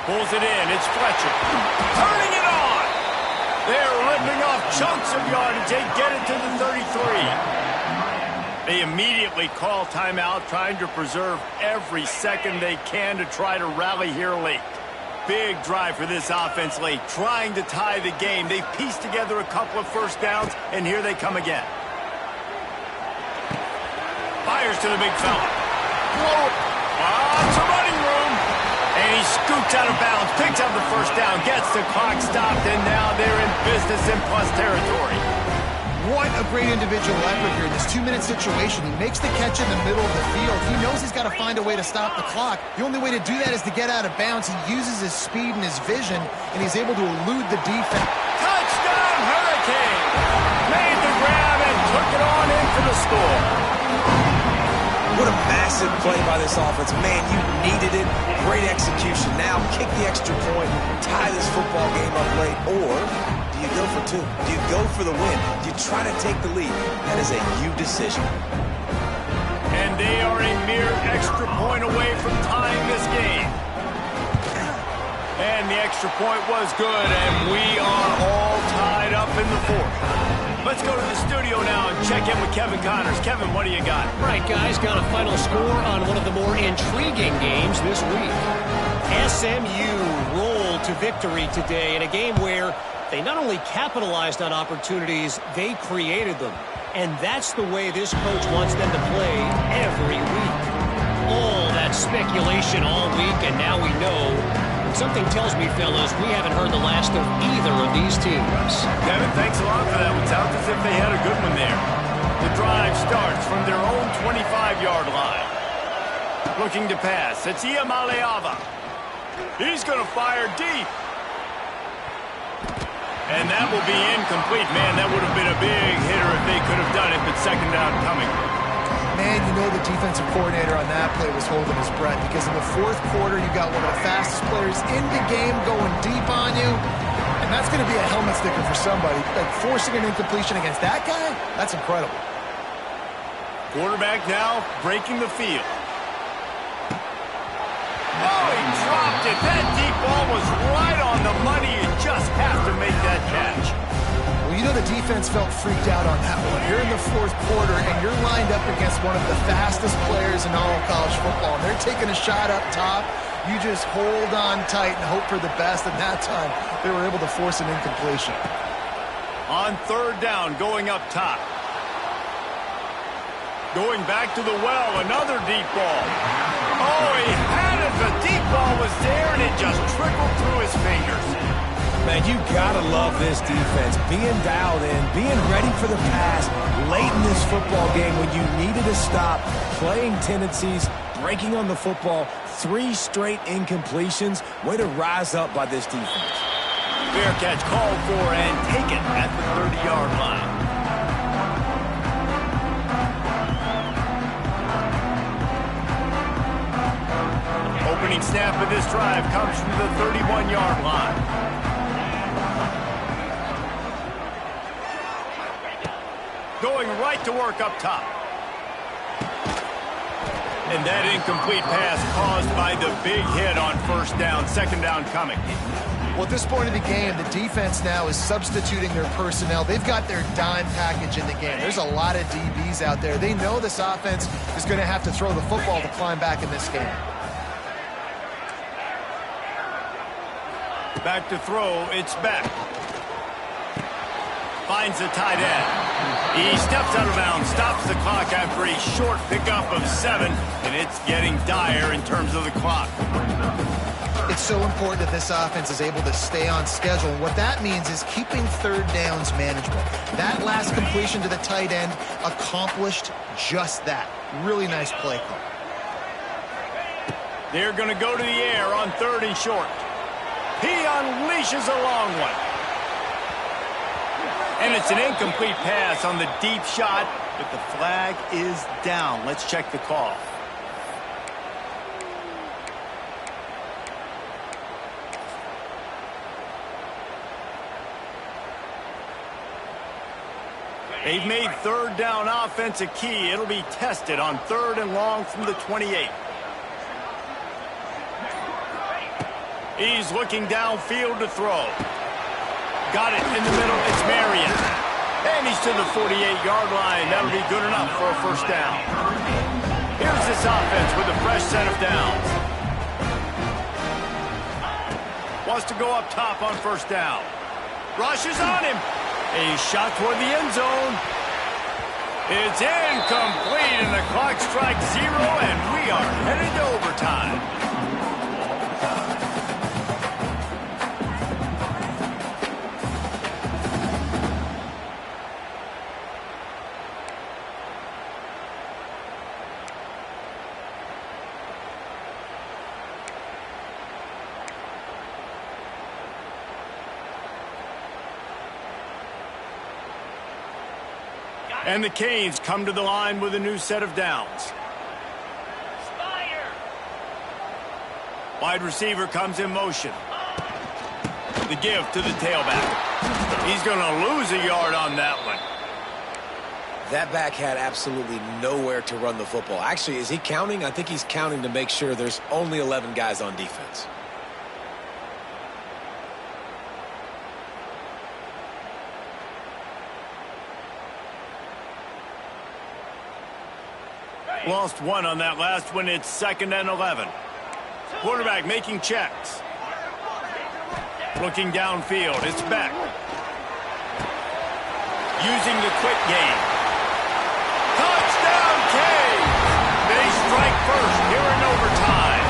Pulls it in. It's Fletcher. Turning it on. They're ripping off chunks of yardage. They get it to the 33. They immediately call timeout, trying to preserve every second they can to try to rally here late. Big drive for this offense late, trying to tie the game. They pieced together a couple of 1st downs, and here they come again. Fires to the big fella. Lots of running room. And he scoots out of bounds, picks up the 1st down, gets the clock stopped, and now they're in business in plus territory. What a great individual effort here in this 2-minute situation. He makes the catch in the middle of the field. He knows he's got to find a way to stop the clock. The only way to do that is to get out of bounds. He uses his speed and his vision, and he's able to elude the defense. Touchdown, Hurricane! Made the grab and took it on in for the score. What a massive play by this offense. Man, you needed it. Great execution. Now kick the extra point, tie this football game up late, or do you go for 2? Do you go for the win? Do you try to take the lead? That is a you decision. And they are a mere extra point away from tying this game. And the extra point was good, and we are all tied up in the 4th. Let's go to the studio now and check in with Kevin Connors. Kevin, what do you got? All right, guys, got a final score on one of the more intriguing games this week. SMU rolled to victory today in a game where they not only capitalized on opportunities, they created them. And that's the way this coach wants them to play every week. All that speculation all week, and now we know Something tells me, fellas, we haven't heard the last of either of these teams. Kevin, thanks a lot for that one. Sounds as if they had a good one there. The drive starts from their own 25-yard line. Looking to pass. It's Iamaleava. He's going to fire deep. And that will be incomplete. Man, that would have been a big hitter if they could have done it, but second down coming. Man, you know the defensive coordinator on that play was holding his breath because in the fourth quarter, you got one of the fastest players in the game going deep on you. And that's going to be a helmet sticker for somebody. Like forcing an incompletion against that guy, that's incredible. Quarterback now breaking the field. Oh, he dropped it. That deep ball was right on the money. You just have to make that catch. Well, you know the defense felt freaked out on that one. You're in the fourth quarter, and you're lined up against one of the fastest players in all of college football, and they're taking a shot up top. You just hold on tight and hope for the best, and that time they were able to force an incompletion. On third down, going up top. Going back to the well, another deep ball. Oh, he had it. The deep ball was there, and it just trickled through his fingers. Man, you gotta love this defense. Being dialed in, being ready for the pass late in this football game when you needed to stop, playing tendencies, breaking on the football, 3 straight incompletions. Way to rise up by this defense. Fair catch called for and taken at the 30-yard line. Opening snap of this drive comes from the 31-yard line. Going right to work up top. And that incomplete pass caused by the big hit on first down. Second down coming. Well, at this point of the game, the defense now is substituting their personnel. They've got their dime package in the game. There's a lot of DBs out there. They know this offense is going to have to throw the football to climb back in this game. Back to throw, it's Beck. Finds the tight end. He steps out of bounds, stops the clock after a short pickup of 7, and it's getting dire in terms of the clock. It's so important that this offense is able to stay on schedule. And what that means is keeping third downs manageable. That last completion to the tight end accomplished just that. Really nice play call. They're going to go to the air on third and short. He unleashes a long one. And it's an incomplete pass on the deep shot, but the flag is down. Let's check the call. They've made third down offense a key. It'll be tested on third and long from the 28. He's looking downfield to throw. Got it in the middle. It's Marion. And he's to the 48-yard line. That'll be good enough for a first down. Here's this offense with a fresh set of downs. Wants to go up top on first down. Rushes on him. A shot toward the end zone. It's incomplete, and the clock strikes 0, and we are headed to overtime. And the Canes come to the line with a new set of downs. Wide receiver comes in motion. The give to the tailback. He's going to lose a yard on that one. That back had absolutely nowhere to run the football. Actually, is he counting? I think he's counting to make sure there's only 11 guys on defense. Lost 1 on that last one. It's 2nd and 11. Quarterback making checks. Looking downfield. It's Beck. Using the quick game. Touchdown, Canes! They strike first here in overtime.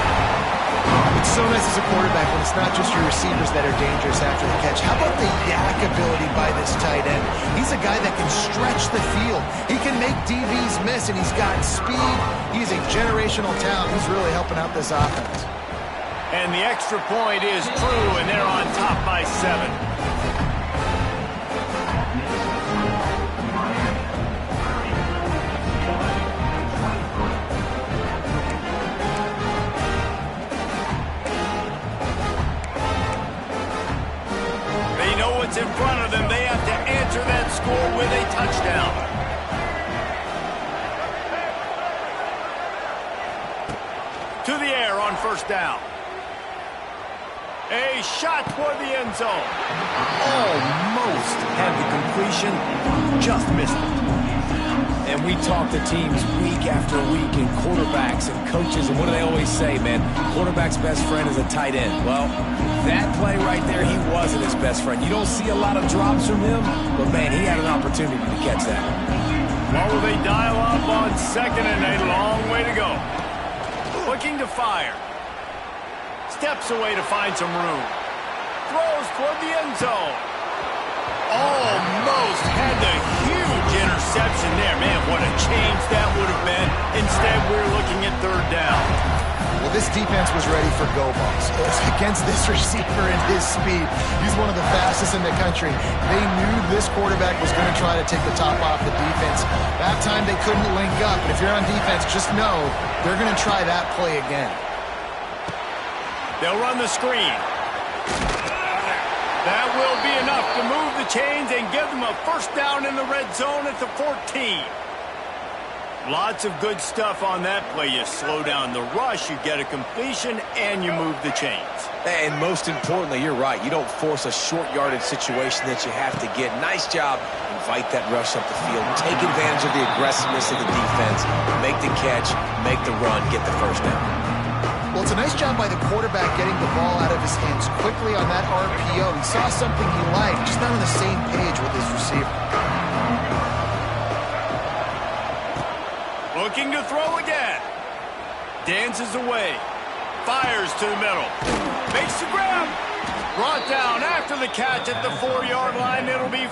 It's so so nice as a quarterback when it's not just your receivers that are dangerous after the catch. How about the yak ability by this tight end? He's a guy that can stretch the field. He can make DBs miss, and he's got speed. He's a generational talent. He's really helping out this offense. And the extra point is true, and they're on top by 7. In front of them, they have to answer that score with a touchdown. To the air on first down. A shot toward the end zone. Almost had the completion, just missed it. And we talk to teams week after week, and quarterbacks and coaches, and what do they always say, man? Quarterback's best friend is a tight end. Well, that play right there, he wasn't his best friend. You don't see a lot of drops from him, but, man, he had an opportunity to catch that one. Well, will they dial up on second and a long way to go? Looking to fire. Steps away to find some room. Throws toward the end zone. Almost had the huge interception there. Man, what a change that would have been. Instead, we're looking at third down. Well, this defense was ready for go balls. Against this receiver and his speed, he's one of the fastest in the country. They knew this quarterback was going to try to take the top off the defense. That time they couldn't link up, but if you're on defense, just know they're going to try that play again. They'll run the screen. That will be enough to move the chains and give them a first down in the red zone at the 14. Lots of good stuff on that play. You slow down the rush, you get a completion, and you move the chains. And most importantly, you're right. You don't force a short yardage situation that you have to get. Nice job. Invite that rush up the field. Take advantage of the aggressiveness of the defense. Make the catch, make the run, get the first down. Well, it's a nice job by the quarterback getting the ball out of his hands quickly on that RPO. He saw something he liked, just not on the same page with his receiver. Looking to throw again. Dances away. Fires to the middle. Makes the grab. Brought down after the catch at the 4-yard line. It'll be...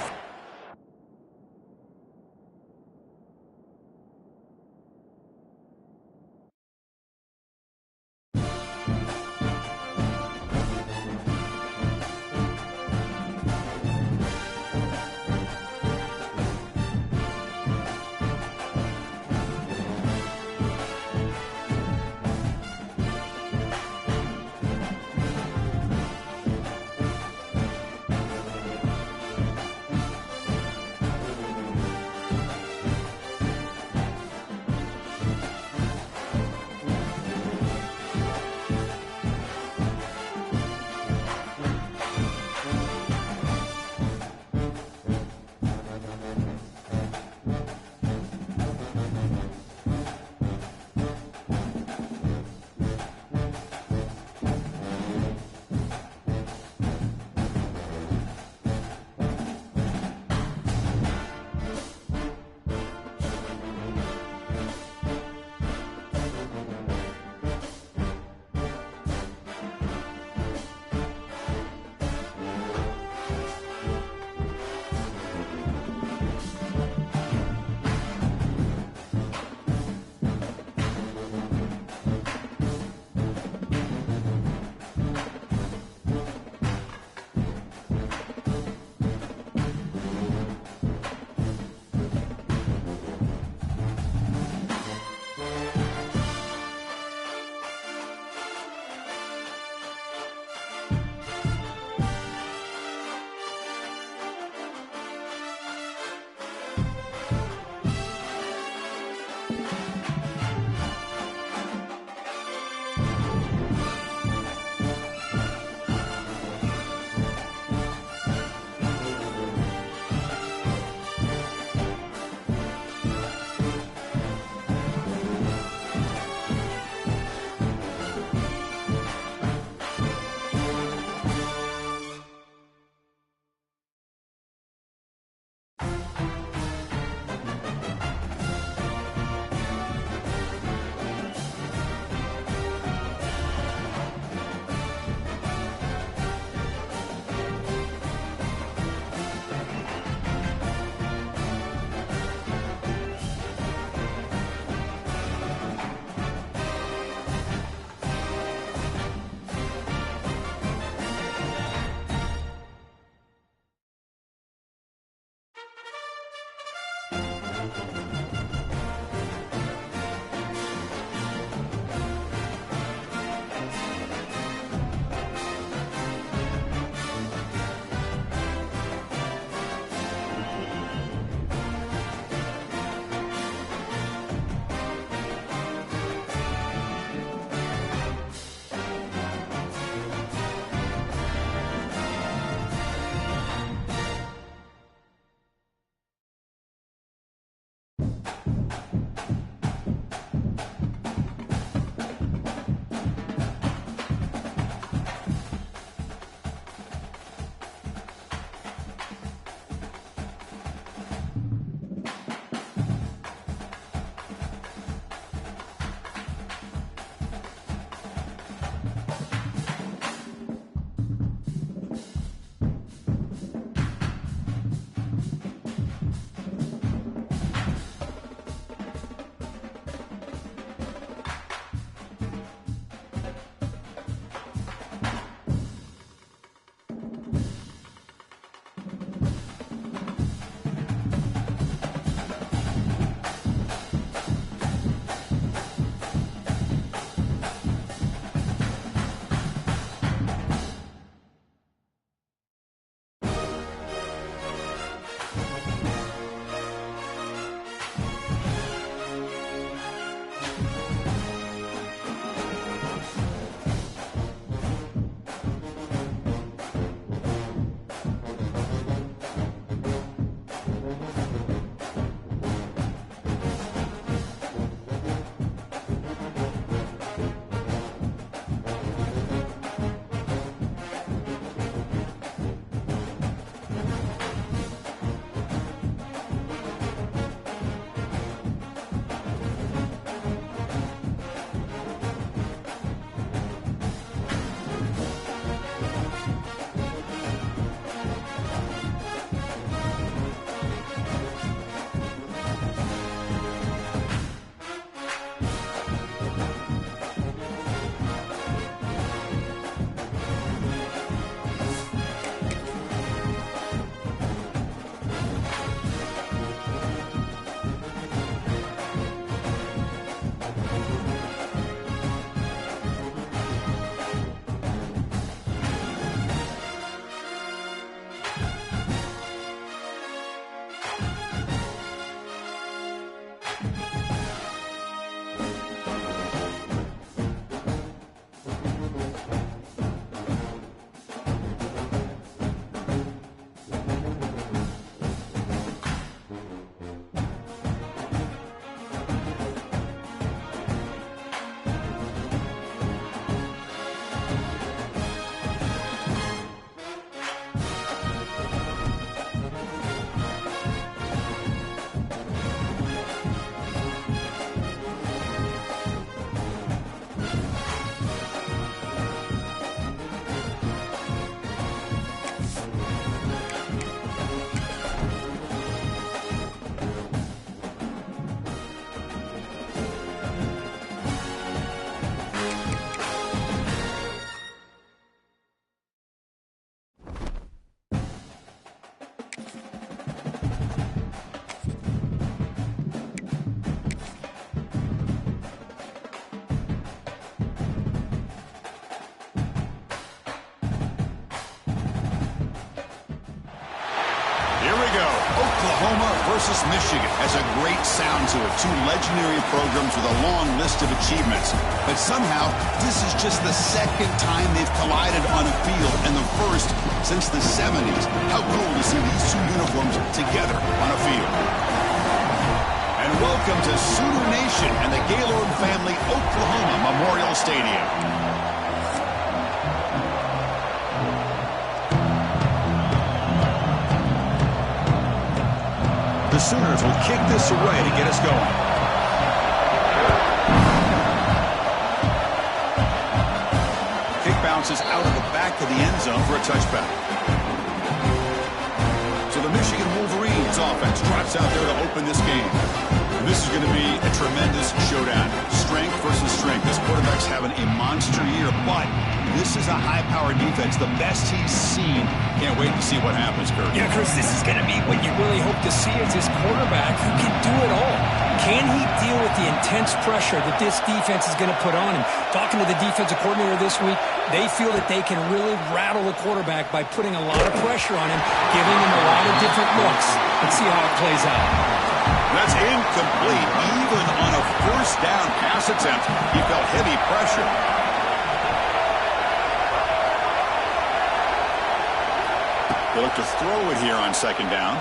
Oklahoma versus Michigan has a great sound to it. Two legendary programs with a long list of achievements. But somehow, this is just the second time they've collided on a field, and the first since the 70s. How cool to see these two uniforms together on a field. And welcome to Sooner Nation and the Gaylord family Oklahoma Memorial Stadium. The Sooners will kick this away to get us going. Kick bounces out of the back of the end zone for a touchback. So the Michigan Wolverines offense drops out there to open this game. And this is going to be a tremendous showdown. Strength versus strength. This quarterback's having a monster year, but this is a high-powered defense, the best he's seen. Can't wait to see what happens, Kurt. Yeah, Chris, this is going to be what you really hope to see is this quarterback who can do it all. Can he deal with the intense pressure that this defense is going to put on him? Talking to the defensive coordinator this week, they feel that they can really rattle the quarterback by putting a lot of pressure on him, giving him a lot of different looks. Let's see how it plays out. That's incomplete. Even on a first down pass attempt, he felt heavy pressure. They look to throw it here on second down.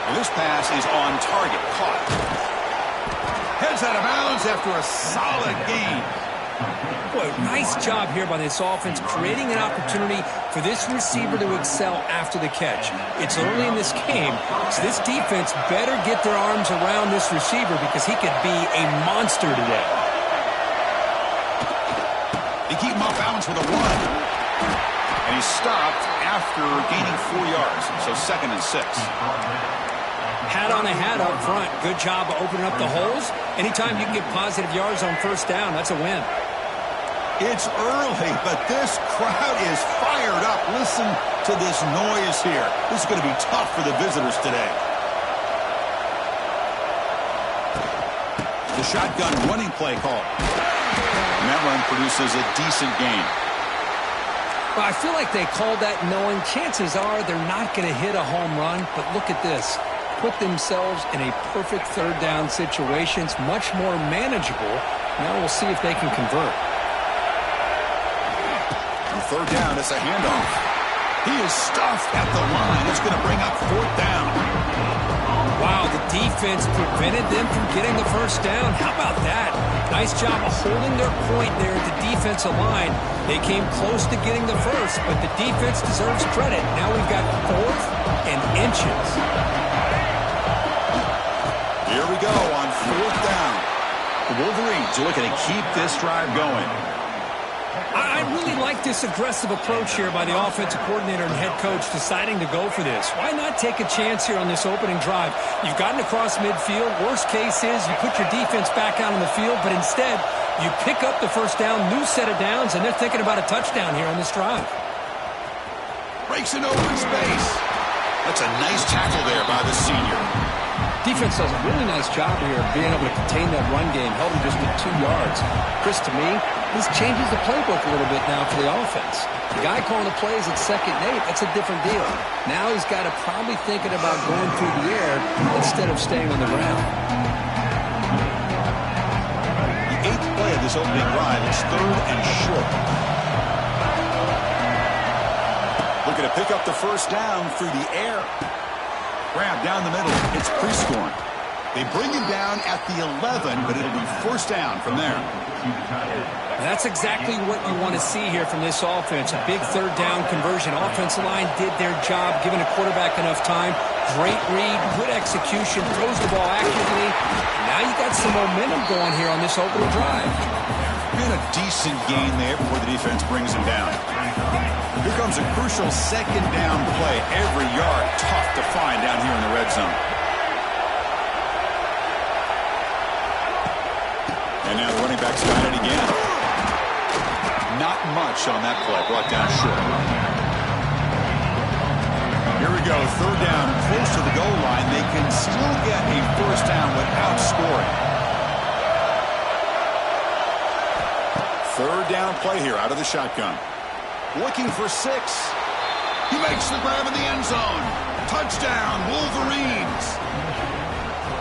And this pass is on target. Caught. Heads out of bounds after a solid gain. Boy, nice job here by this offense, creating an opportunity for this receiver to excel after the catch. It's early in this game, so this defense better get their arms around this receiver because he could be a monster today. They keep him off balance with a run. And he's stopped after gaining 4 yards, so 2nd and 6. Hat on a hat up front. Good job of opening up the holes. Anytime you can get positive yards on first down, that's a win. It's early, but this crowd is fired up. Listen to this noise here. This is going to be tough for the visitors today. The shotgun running play call. And that run produces a decent gain. Well, I feel like they called that knowing chances are they're not going to hit a home run, but look at this. Put themselves in a perfect third down situation. It's much more manageable. Now we'll see if they can convert. On third down, it's a handoff. He is stuffed at the line. It's going to bring up 4th down. Wow, the defense prevented them from getting the first down. How about that? Nice job of holding their point there at the defensive line. They came close to getting the first, but the defense deserves credit. Now we've got 4th and inches. Here we go on 4th down. The Wolverines are looking to keep this drive going. I really like this aggressive approach here by the offensive coordinator and head coach deciding to go for this. Why not take a chance here on this opening drive? You've gotten across midfield. Worst case is you put your defense back out on the field, but instead you pick up the first down, new set of downs, and they're thinking about a touchdown here on this drive. Breaks an open space. That's a nice tackle there by the senior. Defense does a really nice job here of being able to contain that run game, held him just at 2 yards. Chris, to me, this changes the playbook a little bit now for the offense. The guy calling the plays at 2nd and 8, that's a different deal. Now he's got to probably thinking about going through the air instead of staying on the ground. The 8th play of this opening drive is 3rd and short. Looking to pick up the first down through the air. Grab down the middle. It's Prescorn. They bring him down at the 11, but it'll be first down from there. That's exactly what you want to see here from this offense. A big third down conversion. Offensive line did their job, giving a quarterback enough time. Great read, good execution, throws the ball accurately. Now you got some momentum going here on this opening drive. And a decent gain there before the defense brings him down. Here comes a crucial 2nd down play. Every yard tough to find down here in the red zone. And now the running back's got it again. Not much on that play. Brought down short. Here we go. 3rd down, close to the goal line. They can still get a first down without scoring. 3rd down play here out of the shotgun. Looking for 6. He makes the grab in the end zone. Touchdown, Wolverines.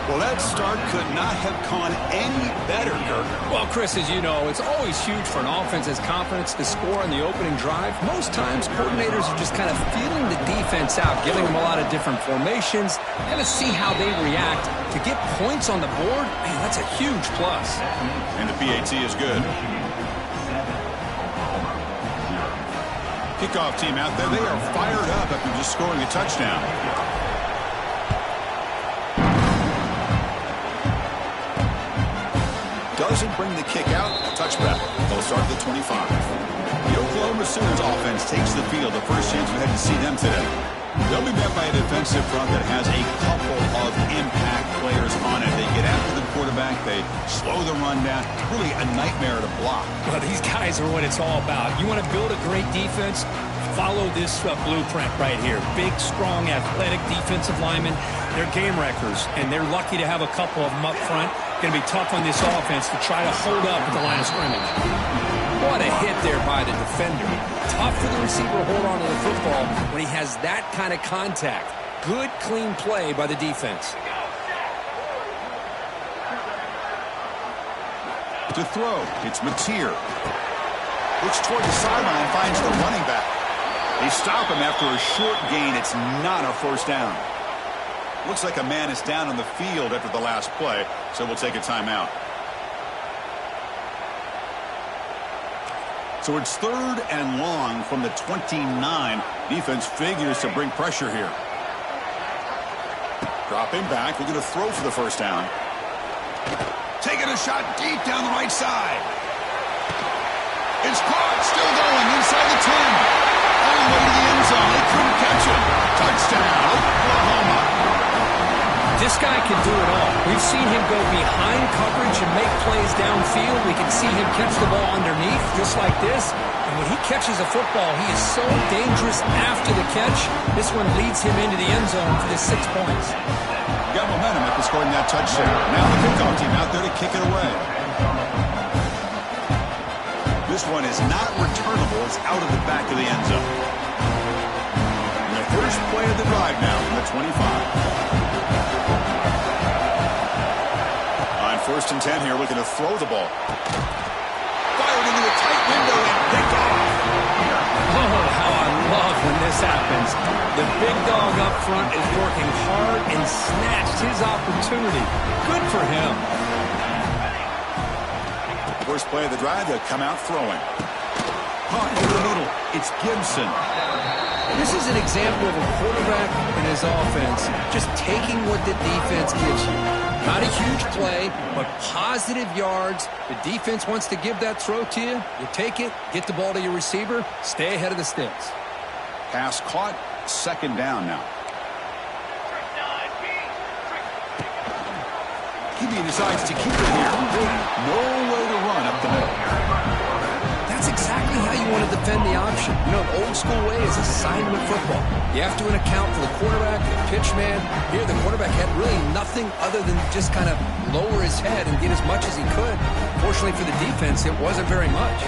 Well, that start could not have gone any better, Kirk. Well, Chris, as you know, it's always huge for an offense's confidence to score on the opening drive. Most times, coordinators are just kind of feeling the defense out, giving them a lot of different formations, and to see how they react. To get points on the board, man, that's a huge plus. And the PAT is good. Kickoff team out there, they are fired up after just scoring a touchdown. Doesn't bring the kick out, a touchback. They'll start at the 25. The Oklahoma Sooners offense takes the field. The first chance we had to see them today. They'll be met by a defensive front that has a couple of impact players on it. They get after the quarterback, They slow the run down. Really a nightmare to block. Well, these guys are what it's all about. You want to build a great defense? Follow this blueprint right here. Big, strong, athletic defensive linemen. They're game wreckers, and they're lucky to have a couple of them up front. Going to be tough on this offense to try to hold up at the line of scrimmage. What a hit there by the defender. Tough for the receiver to hold on to the football when he has that kind of contact. Good, clean play by the defense. To throw, it's Mateer. Looks toward the sideline, finds the running back. They stop him after a short gain. It's not a first down. Looks like a man is down on the field after the last play, so we'll take a timeout. So it's 3rd and long from the 29. Defense figures to bring pressure here. Drop him back. We're going to throw for the first down. Taking a shot deep down the right side. It's caught. Still going inside the 10. All the way to the end zone. They couldn't catch him. Touchdown, Oklahoma. This guy can do it all. We've seen him go behind coverage and make plays downfield. We can see him catch the ball underneath, just like this. And when he catches a football, he is so dangerous after the catch. This one leads him into the end zone for the 6 points. Got momentum after scoring that touchdown. Now the kickoff team out there to kick it away. This one is not returnable. It's out of the back of the end zone. And the first play of the drive now from the 25. On 1st and 10 here, looking to throw the ball. Fired into a tight window and picked off. Oh, how I love when this happens. The big dog up front is working hard and snatched his opportunity. Good for him. First play of the drive, they'll come out throwing. Caught over the middle. It's Gibson. This is an example of a quarterback and his offense just taking what the defense gives you. Not a huge play, but positive yards. The defense wants to give that throw to you. You take it, get the ball to your receiver, stay ahead of the sticks. Pass caught, 2nd down now. He decides to keep it here. No way to run up the middle. That's exactly how you want to defend the option. You know, the old school way is assignment football. You have to account for the quarterback, the pitch man. Here, the quarterback had really nothing other than just kind of lower his head and get as much as he could. Fortunately for the defense, it wasn't very much.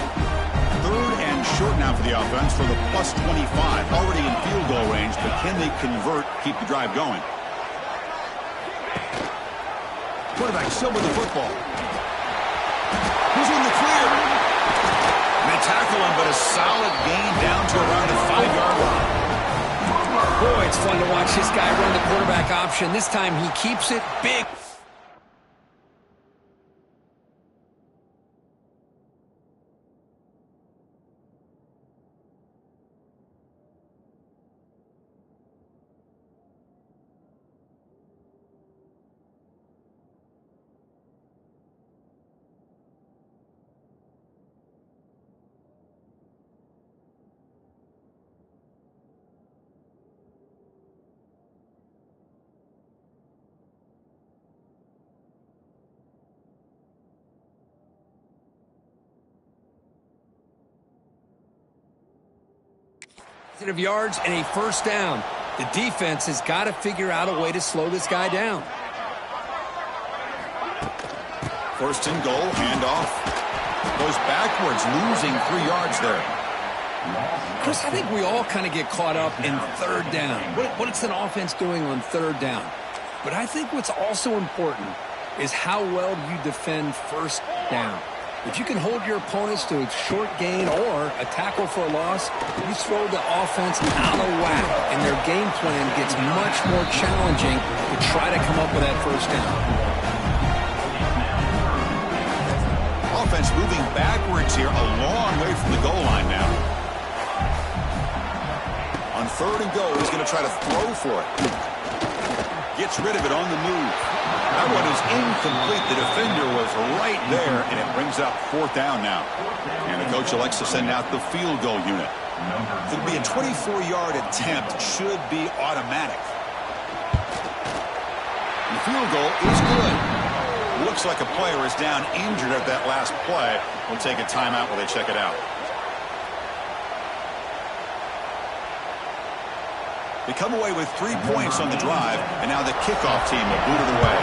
3rd and short now for the offense for the plus 25. Already in field goal range, but can they convert, keep the drive going? Quarterback still with the football. He's in the clear. They tackle him, but a solid gain down to around the 5-yard line. Boy, it's fun to watch this guy run the quarterback option. This time he keeps it big. Of yards and a first down. The defense has got to figure out a way to slow this guy down. 1st and goal, handoff. Goes backwards, losing 3 yards there. Chris, I think we all kind of get caught up in 3rd down. What's an offense doing on 3rd down? But I think what's also important is how well you defend 1st down. If you can hold your opponents to a short gain or a tackle for a loss, you throw the offense out of whack, and their game plan gets much more challenging to try to come up with that first down. Offense moving backwards here, a long way from the goal line now. On 3rd and goal, he's going to try to throw for it. Gets rid of it on the move. That one is incomplete. The defender was right there, and it brings up 4th down now. And the coach elects to send out the field goal unit. It'll be a 24-yard attempt. Should be automatic. The field goal is good. Looks like a player is down injured at that last play. We'll take a timeout while they check it out. They come away with 3 points on the drive, and now the kickoff team will boot it away.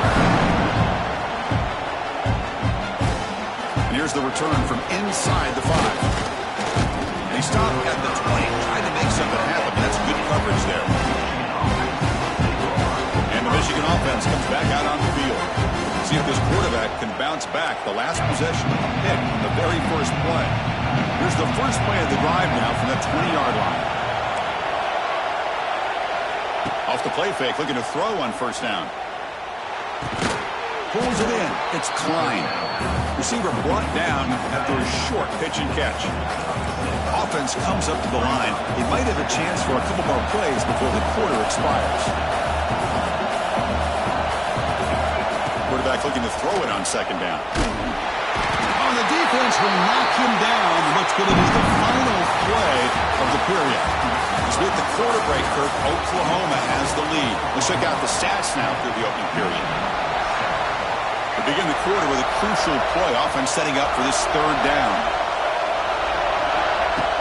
And here's the return from inside the 5. And he stopped at the 20, trying to make something happen. That's good coverage there. And the Michigan offense comes back out on the field. See if this quarterback can bounce back. The last possession of the pick on the very first play. Here's the first play of the drive now from the 20-yard line. Off the play fake, looking to throw on first down. Pulls it in. It's Klein. Receiver brought down after a short pitch and catch. Offense comes up to the line. He might have a chance for a couple more plays before the quarter expires. Quarterback looking to throw it on second down. Oh, the defense will knock him down. What's going to be the final play of the period. As with the quarter break, Kirk, Oklahoma has the lead. Let's check out the stats now through the opening period. We begin the quarter with a crucial play. Offense setting up for this third down.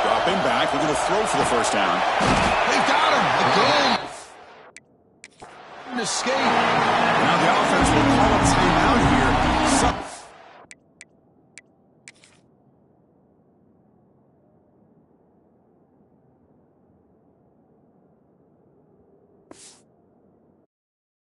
Dropping back, looking to throw for the first down. They got him again. Escape.